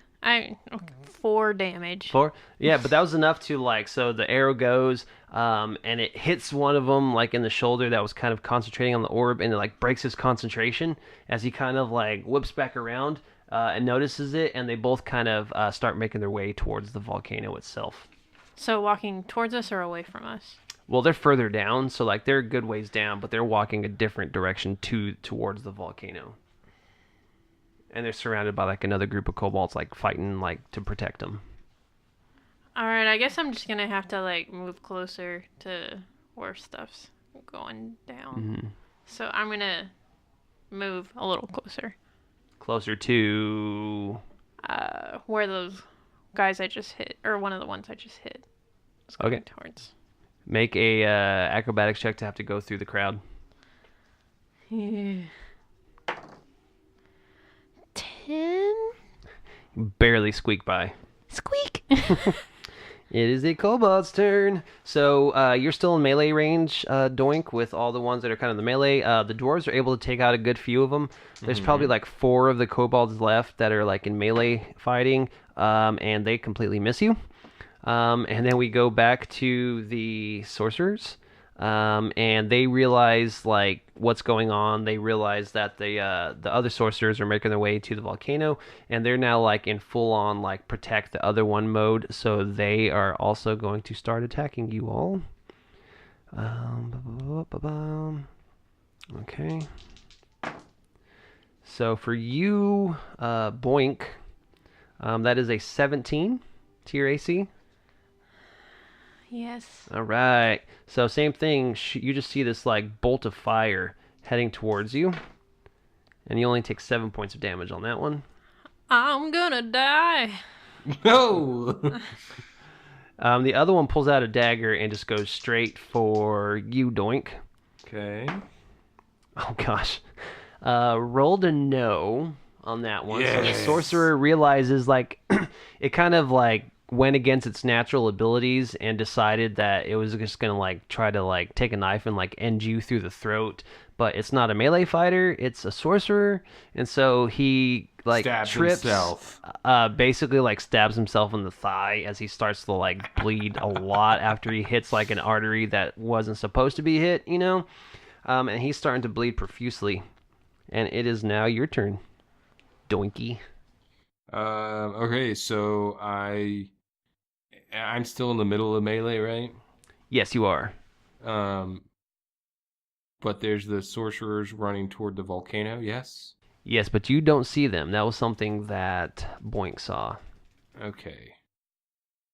4 damage. 4? Yeah, but that was enough to, like, so the arrow goes, and it hits one of them, like, in the shoulder that was kind of concentrating on the orb, and it, like, breaks his concentration as he kind of, like, whips back around and notices it, and they both kind of start making their way towards the volcano itself. So walking towards us or away from us? Well, they're further down, so, like, they're a good ways down, but they're walking a different direction towards the volcano. And they're surrounded by, like, another group of kobolds, like, fighting, like, to protect them. Alright, I guess I'm just gonna have to, like, move closer to where stuff's going down. Mm-hmm. So I'm gonna move a little closer. Closer to... Where those guys I just hit, or one of the ones I just hit, was going Okay. towards. Make a acrobatics check to have to go through the crowd. Yeah. 10? You barely squeak by. Squeak! It is a kobold's turn. So you're still in melee range, Doink, with all the ones that are kind of the melee. The dwarves are able to take out a good few of them. There's probably like 4 of the kobolds left that are like in melee fighting, and they completely miss you. And then we go back to the sorcerers. And they realize like what's going on. They realize that the other sorcerers are making their way to the volcano, and they're now like in full on like protect the other one mode. So they are also going to start attacking you all. Okay. So for you, Boink, that is a 17 to your AC. Yes. All right. So same thing. You just see this like bolt of fire heading towards you, and you only take 7 points of damage on that one. I'm gonna die. No. The other one pulls out a dagger and just goes straight for you, Doink. Okay. Oh gosh. Rolled a no on that one. So the Yes. sorcerer realizes like it kind of like went against its natural abilities and decided that it was just gonna like try to like take a knife and like end you through the throat. But it's not a melee fighter; it's a sorcerer, and so he like Stabs trips, himself. basically like stabs himself in the thigh as he starts to like bleed a lot after he hits like an artery that wasn't supposed to be hit, you know. And he's starting to bleed profusely, and it is now your turn, Doinky. Okay, so I'm still in the middle of melee, right? Yes, you are. But there's the sorcerers running toward the volcano, yes? Yes, but you don't see them. That was something that Boink saw. Okay.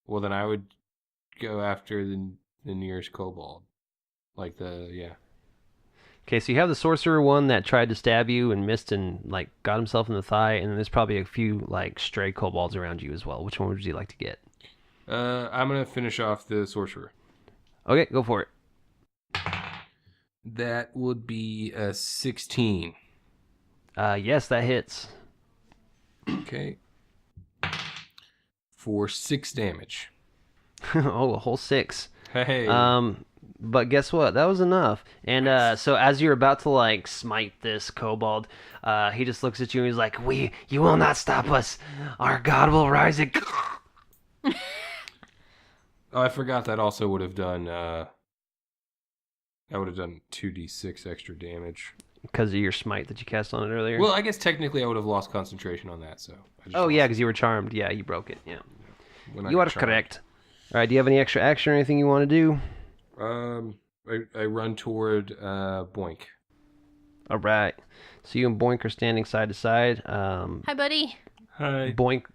Well, then I would go after the nearest kobold. Yeah. Okay, so you have the sorcerer one that tried to stab you and missed and like got himself in the thigh, and then there's probably a few like stray kobolds around you as well. Which one would you like to get? I'm going to finish off the sorcerer. Okay, go for it. That would be a 16. Yes, that hits. Okay. For 6 damage. Oh, a whole 6. Hey. But guess what? That was enough. And so as you're about to like smite this kobold, he just looks at you and he's like, you will not stop us. Our God will rise again." Oh, I forgot that also would have done 2d6 extra damage. Because of your smite that you cast on it earlier. Well, I guess technically I would have lost concentration on that, so. Oh, yeah, because you were charmed. Yeah, you broke it. Yeah. When I You got are charmed. correct. All right, do you have any extra action or anything you want to do? I run toward Boink. All right. So you and Boink are standing side to side. Hi, buddy. Hi. Boink,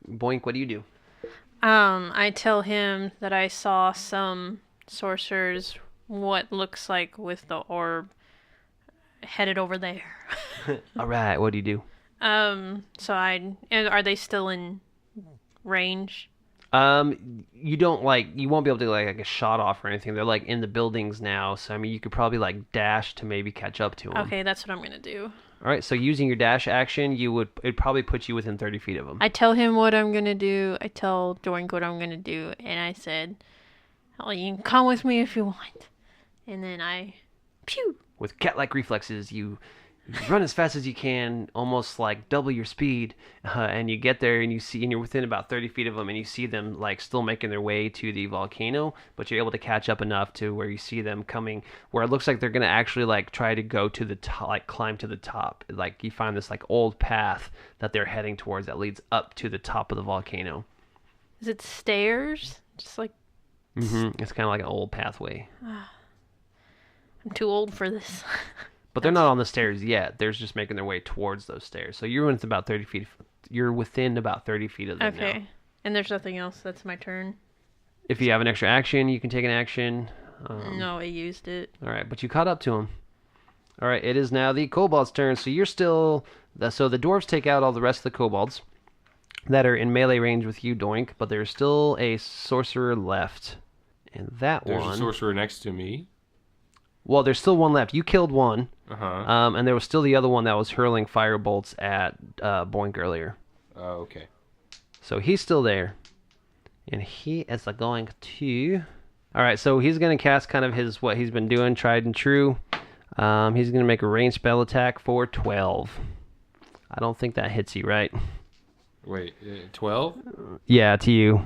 what do you do? I tell him that I saw some sorcerers, what looks like with the orb, headed over there. All right, what do you do? And are they still in range? You don't you won't be able to like a shot off or anything. They're like in the buildings now, so I mean you could probably like dash to maybe catch up to them. Okay, that's what I'm gonna do. All right, so using your dash action, it'd probably put you within 30 feet of them. I tell him what I'm gonna do. I tell Doink what I'm gonna do, and I said, "Oh, you can come with me if you want." And then I, pew. With cat-like reflexes, you run as fast as you can, almost like double your speed, and you get there and you're within about 30 feet of them, and you see them like still making their way to the volcano, but you're able to catch up enough to where you see them coming, where it looks like they're gonna actually like try to go to the top, like climb to the top. Like you find this like old path that they're heading towards that leads up to the top of the volcano. Is it stairs? Just like It's kind of like an old pathway. I'm too old for this. But they're not on the stairs yet. They're just making their way towards those stairs. So you're within about 30 feet. You're within about 30 feet of them now. Okay. And there's nothing else. That's my turn. If you have an extra action, you can take an action. No, I used it. All right, but you caught up to him. All right, it is now the kobold's turn. So you're still... So the dwarves take out all the rest of the kobolds that are in melee range with you, Doink. But there's still a sorcerer left. And that There's one... a sorcerer next to me. Well, there's still one left. You killed one. Uh-huh. And there was still the other one that was hurling fire bolts at Boink earlier. Oh, okay. So he's still there. And he is going to... Alright, so he's going to cast kind of what he's been doing, tried and true. He's going to make a ranged spell attack for 12. I don't think that hits you, right? Wait, 12? Yeah, to you.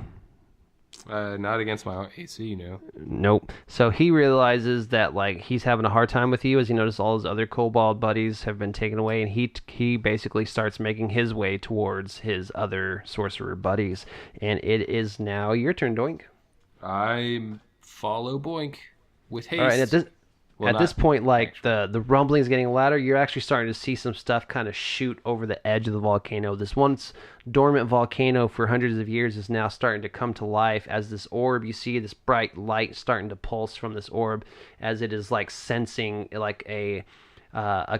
Not against my own AC, no. Nope. So he realizes that like he's having a hard time with you as he notices all his other kobold buddies have been taken away, and he basically starts making his way towards his other sorcerer buddies. And it is now your turn, Doink. I follow Boink with haste. All right. And at this point, like the rumbling is getting louder. You're actually starting to see some stuff kind of shoot over the edge of the volcano. This once dormant volcano for hundreds of years is now starting to come to life as this orb. You see this bright light starting to pulse from this orb as it is like sensing like a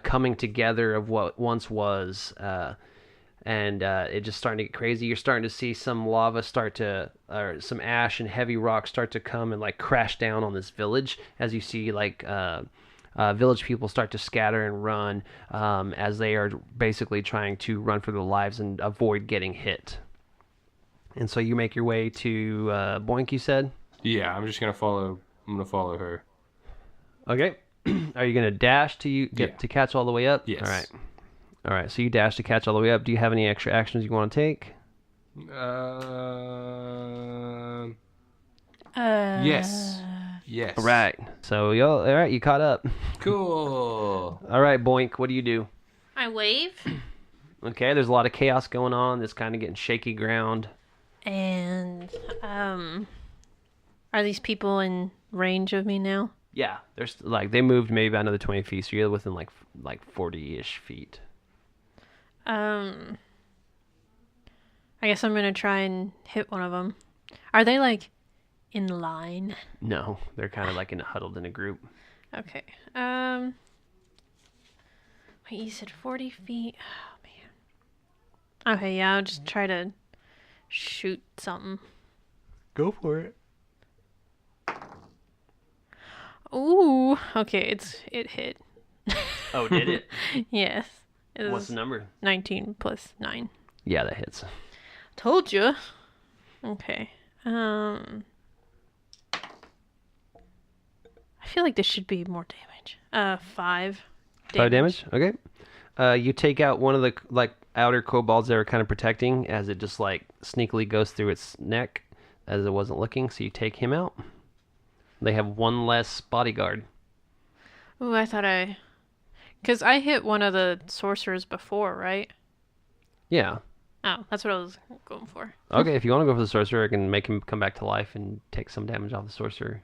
coming together of what once was. And it's just starting to get crazy. You're starting to see some lava or some ash and heavy rock start to come and like crash down on this village as you see like village people start to scatter and run as they are basically trying to run for their lives and avoid getting hit. And so you make your way to Boink, you said? Yeah, I'm gonna follow her. Okay. Are you gonna dash to catch all the way up? Yes. All right, so you dash to catch all the way up. Do you have any extra actions you want to take? Yes. All right. So all right, you caught up. Cool. All right, Boink, what do you do? I wave. Okay, there's a lot of chaos going on. It's kind of getting shaky ground. And are these people in range of me now? Yeah, there's like they moved maybe about another 20 feet, so you're within like 40-ish feet. I guess I'm gonna try and hit one of them. Are they like in line? No, they're kind of like huddled in a group. Okay. Wait, you said 40 feet? Oh man. Okay, yeah, I'll just try to shoot something. Go for it. Ooh. Okay, it hit. Oh, did it? Yes. It What's the number? 19 plus 9. Yeah, that hits. Told you. Okay. I feel like this should be more damage. 5 damage. 5 damage? Okay. You take out one of the like outer kobolds that are kind of protecting as it just like sneakily goes through its neck as it wasn't looking, so you take him out. They have one less bodyguard. Ooh, because I hit one of the sorcerers before, right? Yeah. Oh, that's what I was going for. Okay, if you want to go for the sorcerer, I can make him come back to life and take some damage off the sorcerer.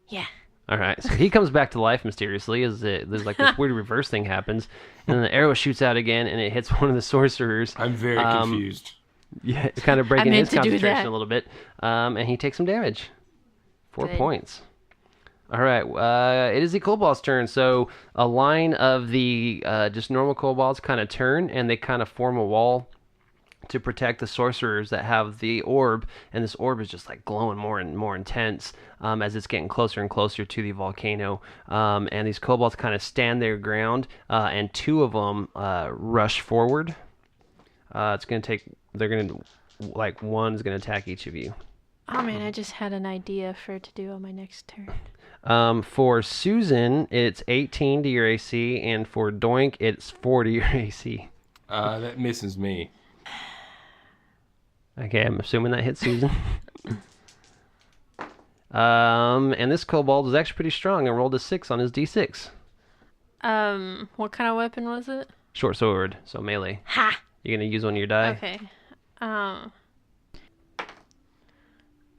Yeah. All right, so he comes back to life mysteriously as there's like this weird reverse thing happens, and then the arrow shoots out again, and it hits one of the sorcerers. I'm very confused. Yeah, kind of breaking his meant to do concentration that. a little bit, and he takes some damage. 4 Good. points. All right, it is the kobold's turn. So a line of the just normal kobolds kind of turn, and they kind of form a wall to protect the sorcerers that have the orb, and this orb is just like glowing more and more intense as it's getting closer and closer to the volcano. And these kobolds kind of stand their ground, and 2 of them rush forward. It's going to take, they're going to, like one's going to attack each of you. Oh man, I just had an idea for to do on my next turn. For Susan, it's 18 to your AC, and for Doink, it's 4 to your AC. That misses me. Okay, I'm assuming that hits Susan. And this kobold is actually pretty strong and rolled a 6 on his D6. What kind of weapon was it? Short sword, so melee. Ha! You're going to use one of your die? Okay.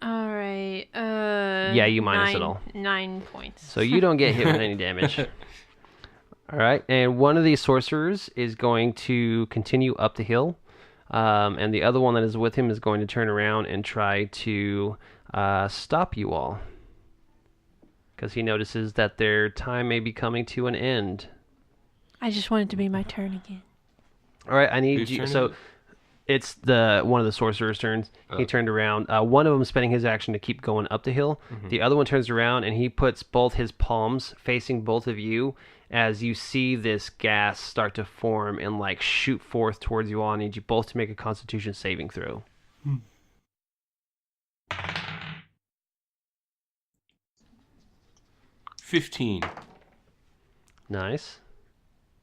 Alright, Yeah, you minus it all. 9 points. So you don't get hit with any damage. All right, and one of these sorcerers is going to continue up the hill, and the other one that is with him is going to turn around and try to stop you all, because he notices that their time may be coming to an end. I just want it to be my turn again. All right, I need Whose you. turn So is it? it's one of the sorcerer's turns. He turned around. One of them spending his action to keep going up the hill. Mm-hmm. The other one turns around and he puts both his palms facing both of you as you see this gas start to form and like shoot forth towards you all. I need you both to make a Constitution saving throw. 15. Nice.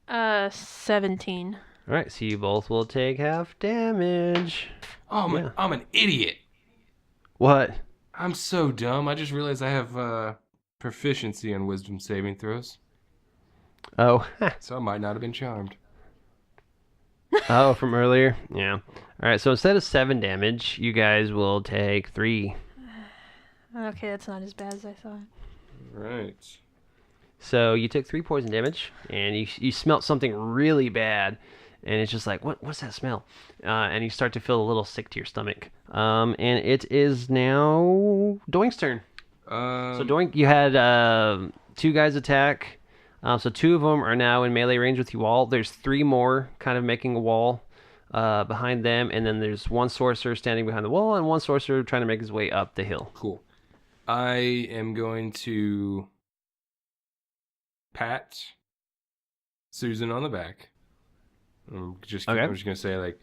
17. All right, so you both will take half damage. Oh, Yeah. I'm an idiot. What? I'm so dumb. I just realized I have proficiency on wisdom saving throws. Oh, So I might not have been charmed. oh, from earlier. Yeah. All right. So instead of 7 damage, you guys will take 3. Okay, that's not as bad as I thought. Right. So you took 3 poison damage, and you smelt something really bad, and it's just like, what's that smell? And you start to feel a little sick to your stomach. And it is now Doink's turn. So Doink, you had 2 guys attack. So 2 of them are now in melee range with you all. There's 3 more kind of making a wall behind them, and then there's 1 sorcerer standing behind the wall, and 1 sorcerer trying to make his way up the hill. Cool. I am going to pat Susan on the back. I'm just gonna say like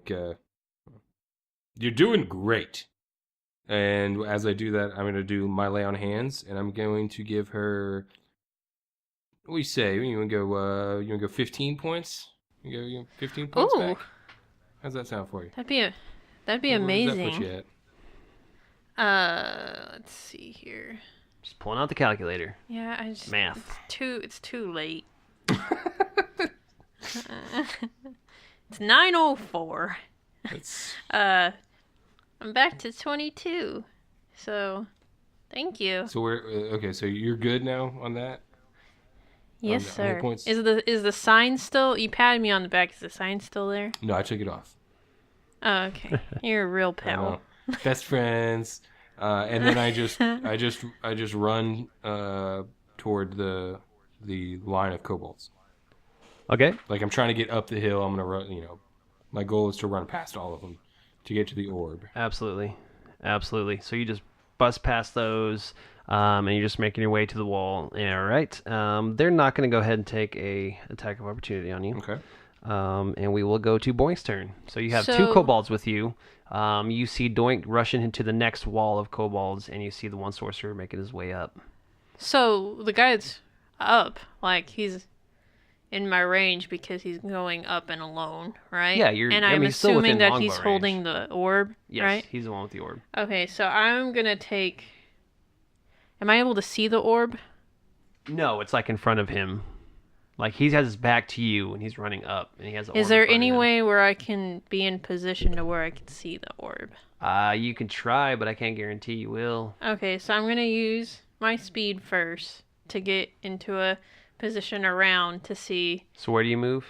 you're doing great. And as I do that, I'm gonna do my lay on hands, and I'm going to give her. What do you say? You wanna go 15 points? You go 15 points Ooh. back. How's that sound for you? That'd be Where amazing. does that put you at? Let's see here. Just pulling out the calculator. Yeah, I just Math. It's too late. It's 9:04. It's I'm back to 22. So, thank you. so we're okay. So you're good now on that. Yes, how many sir. points? Is the sign still? You patted me on the back. Is the sign still there? No, I took it off. Oh, okay. You're a real I pal. know. Best friends. And then I just run toward the line of kobolds. Okay. Like I'm trying to get up the hill. I'm gonna run. My goal is to run past all of them to get to the orb. Absolutely. So you just bust past those, and you're just making your way to the wall. All right. They're not going to go ahead and take a attack of opportunity on you. Okay. And we will go to Boink's turn. So you have 2 So- kobolds with you. You see Doink rushing into the next wall of kobolds, and you see the 1 sorcerer making his way up. So the guy's up, like he's in my range because he's going up and alone, right? Yeah, and I'm he's still within assuming that longbow he's range. holding the orb, Yes, right? he's the one with the orb. Okay, so I'm gonna take. Am I able to see the orb? No, it's like in front of him. Like he has his back to you, and he's running up, and he has. The orb Is in there front of any him. way where I can be in position to where I can see the orb? You can try, but I can't guarantee you will. Okay, so I'm gonna use my speed first to get into a position around to see. So where do you move?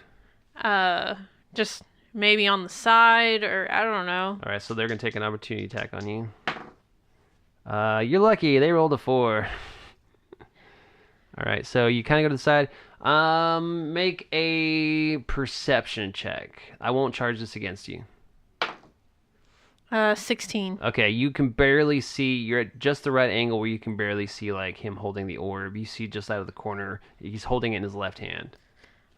Just maybe on the side or I don't know. All right, so they're gonna take an opportunity attack on you. You're lucky. They rolled a 4. All right, so you kind of go to the side. Make a perception check. I won't charge this against you. 16. Okay, you can barely see. You're at just the right angle where you can barely see like him holding the orb. You see just out of the corner. He's holding it in his left hand.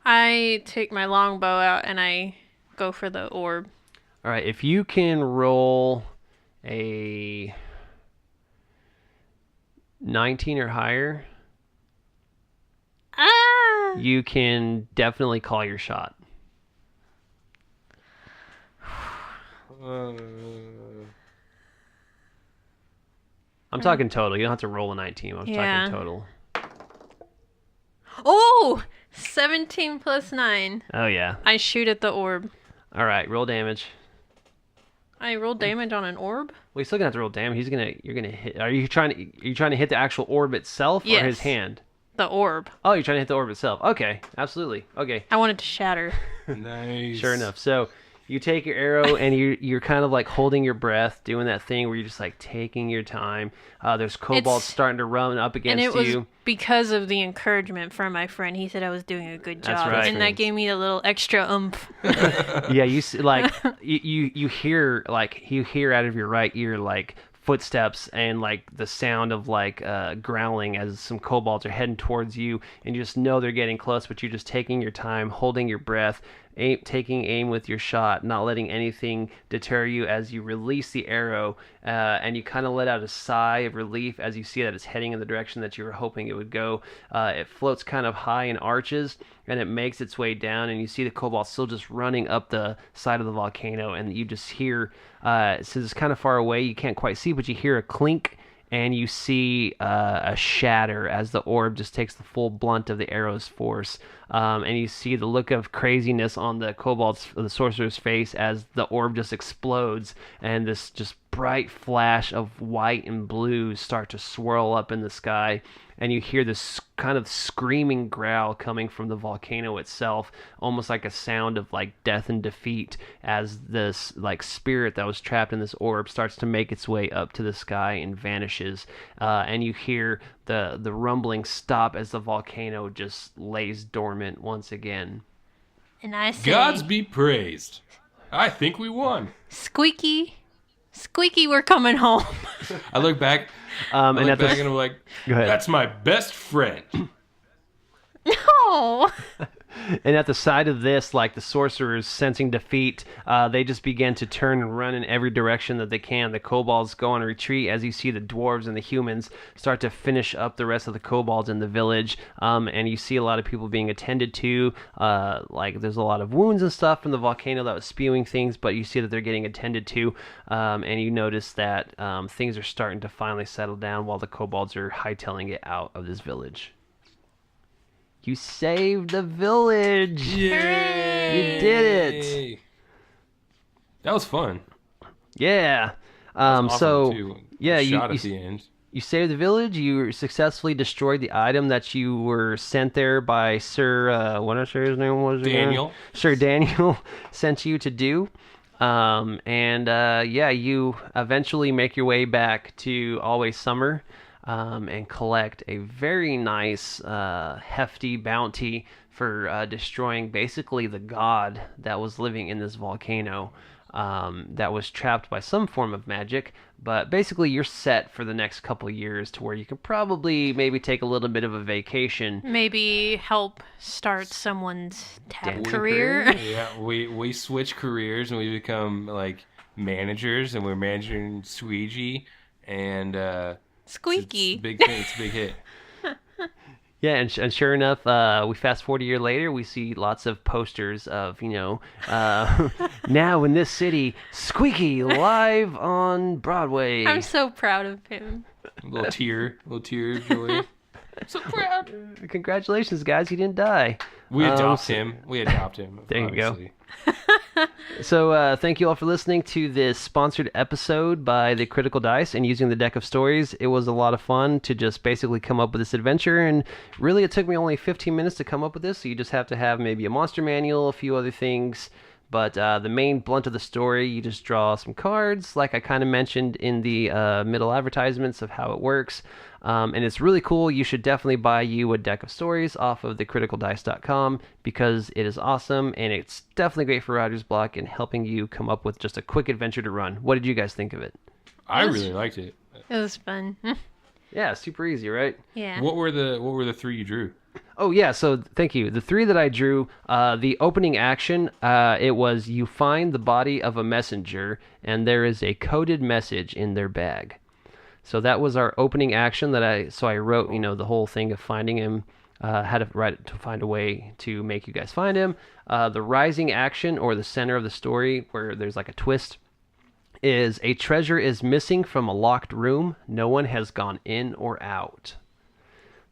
I take my longbow out and I go for the orb. All right, if you can roll a 19 or higher, Ah! you can definitely call your shot. I'm talking total. You don't have to roll a 19. I'm Yeah. talking total. Oh! 17 plus 9. Oh yeah. I shoot at the orb. All right, roll damage. I roll damage on an orb? Well, you still gonna have to roll damage. You're gonna hit. Are you trying to hit the actual orb itself or Yes. his hand? The orb. Oh, you're trying to hit the orb itself. Okay, absolutely. Okay, I want it to shatter. Nice. sure enough. So you take your arrow and you're kind of like holding your breath, doing that thing where you're just like taking your time. There's kobolds starting to run up And against it was you. because of the encouragement from my friend. He said I was doing a good That's job. right. And that gave me a little extra oomph. Yeah, you see, like you hear out of your right ear like footsteps and like the sound of like growling as some kobolds are heading towards you, and you just know they're getting close, but you're just taking your time, holding your breath, taking aim with your shot, not letting anything deter you as you release the arrow, and you kind of let out a sigh of relief as you see that it's heading in the direction that you were hoping it would go. It floats kind of high in arches, and it makes its way down, and you see the cobalt still just running up the side of the volcano, and you just hear, since it's kind of far away, you can't quite see, but you hear a clink, and you see a shatter as the orb just takes the full blunt of the arrow's force. And you see the look of craziness on the sorcerer's face as the orb just explodes, and this just bright flash of white and blue start to swirl up in the sky. And you hear this kind of screaming growl coming from the volcano itself, almost like a sound of like death and defeat, as this like spirit that was trapped in this orb starts to make its way up to the sky and vanishes. And you hear the rumbling stop as the volcano just lays dormant once again. And I say, Gods be praised. I think we won. Squeaky, we're coming home. I look back. And and at I'm like, Go ahead. that's my best friend. No. And at the side of this, like the sorcerers sensing defeat, they just begin to turn and run in every direction that they can. The kobolds go on a retreat as you see the dwarves and the humans start to finish up the rest of the kobolds in the village. And you see a lot of people being attended to. Like there's a lot of wounds and stuff from the volcano that was spewing things, but you see that they're getting attended to. And you notice that things are starting to finally settle down while the kobolds are hightailing it out of this village. You saved the village! Yay! You did it! That was fun. Yeah. Awesome, So, too. yeah, Shot at the end. you saved the village. You successfully destroyed the item that you were sent there by Sir, what did I say his name was again? Daniel. Sir Daniel sent you to do. You eventually make your way back to Always Summer. And collect a very nice, hefty bounty for destroying basically the god that was living in this volcano that was trapped by some form of magic. But basically, you're set for the next couple years to where you can probably maybe take a little bit of a vacation. Maybe help start someone's tap Dancing career. Yeah, we switch careers and we become like managers, and we're managing Squeegee and Squeaky. It's a big thing. It's a big hit. Yeah, and sure enough, we fast forward a year later, we see lots of posters of, now in this city, Squeaky live on Broadway. I'm so proud of him. A little tear of joy. So proud. Congratulations, guys, you didn't die. We adopt him. There you go. obviously. So thank you all for listening to this sponsored episode by the Critical Dice and using the deck of stories. It was a lot of fun to just basically come up with this adventure, and really it took me only 15 minutes to come up with this, so you just have to have maybe a monster manual, a few other things. But the main blunt of the story, you just draw some cards, like I kind of mentioned in the middle advertisements of how it works. And it's really cool. You should definitely buy you a deck of stories off of thecriticaldice.com because it is awesome, and it's definitely great for writer's block and helping you come up with just a quick adventure to run. What did you guys think of it? I really liked it. It was fun. Yeah, super easy, right? Yeah. What were the three you drew? Oh, yeah, so thank you. The three that I drew, the opening action, it was you find the body of a messenger, and there is a coded message in their bag. So that was our opening action that I wrote, the whole thing of finding him, how to find a way to make you guys find him. The rising action, or the center of the story, where there's like a twist, is a treasure is missing from a locked room. No one has gone in or out.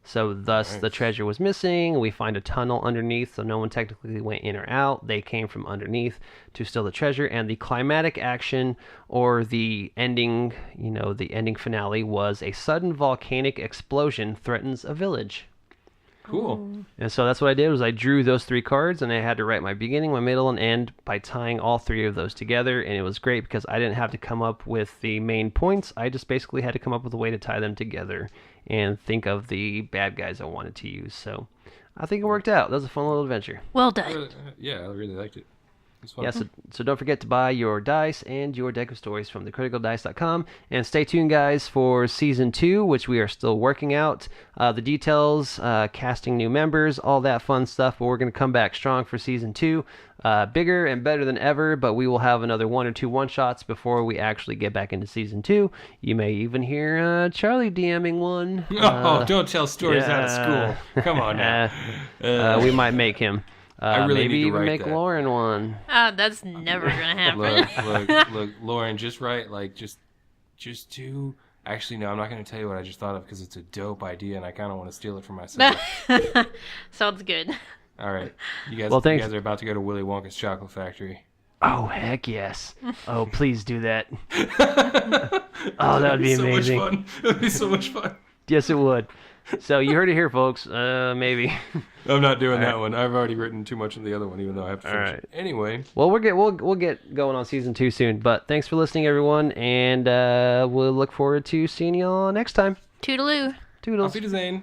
So thus the treasure was missing. We find a tunnel underneath, so no one technically went in or out. They came from underneath to steal the treasure. And the climatic action, or the ending, the ending finale, was a sudden volcanic explosion threatens a village. Cool. And so that's what I did, was I drew those three cards, and I had to write my beginning, my middle, and end by tying all three of those together. And it was great because I didn't have to come up with the main points. I just basically had to come up with a way to tie them together and think of the bad guys I wanted to use. So I think it worked out. That was a fun little adventure. Well done. Yeah, I really liked it. It's fun. Yeah, so don't forget to buy your dice and your deck of stories from thecriticaldice.com. And stay tuned, guys, for Season 2, which we are still working out. The details, casting new members, all that fun stuff. But we're going to come back strong for Season 2. bigger and better than ever, but we will have another 1 or 2 one-shots before we actually get back into season 2. You may even hear Charlie DMing one. Don't tell stories out of school. Come on now. We might make him. I really maybe need to even write make that. Lauren one. That's never gonna happen. Look, Lauren, just write, like, just do... Actually, no, I'm not going to tell you what I just thought of because it's a dope idea and I kind of want to steal it for myself. Sounds good. All right. You guys are about to go to Willy Wonka's chocolate factory. Oh, heck yes. Oh, please do that. Oh, that would be amazing. So much fun. It would be so much fun. Yes, it would. So you heard it here, folks. Maybe. I'm not doing that one. I've already written too much in the other one, even though I have to finish it. Anyway. Well, we'll get going on season 2 soon. But thanks for listening, everyone, and we'll look forward to seeing y'all next time. Toodaloo. Toodles. Auf Wiedersehen.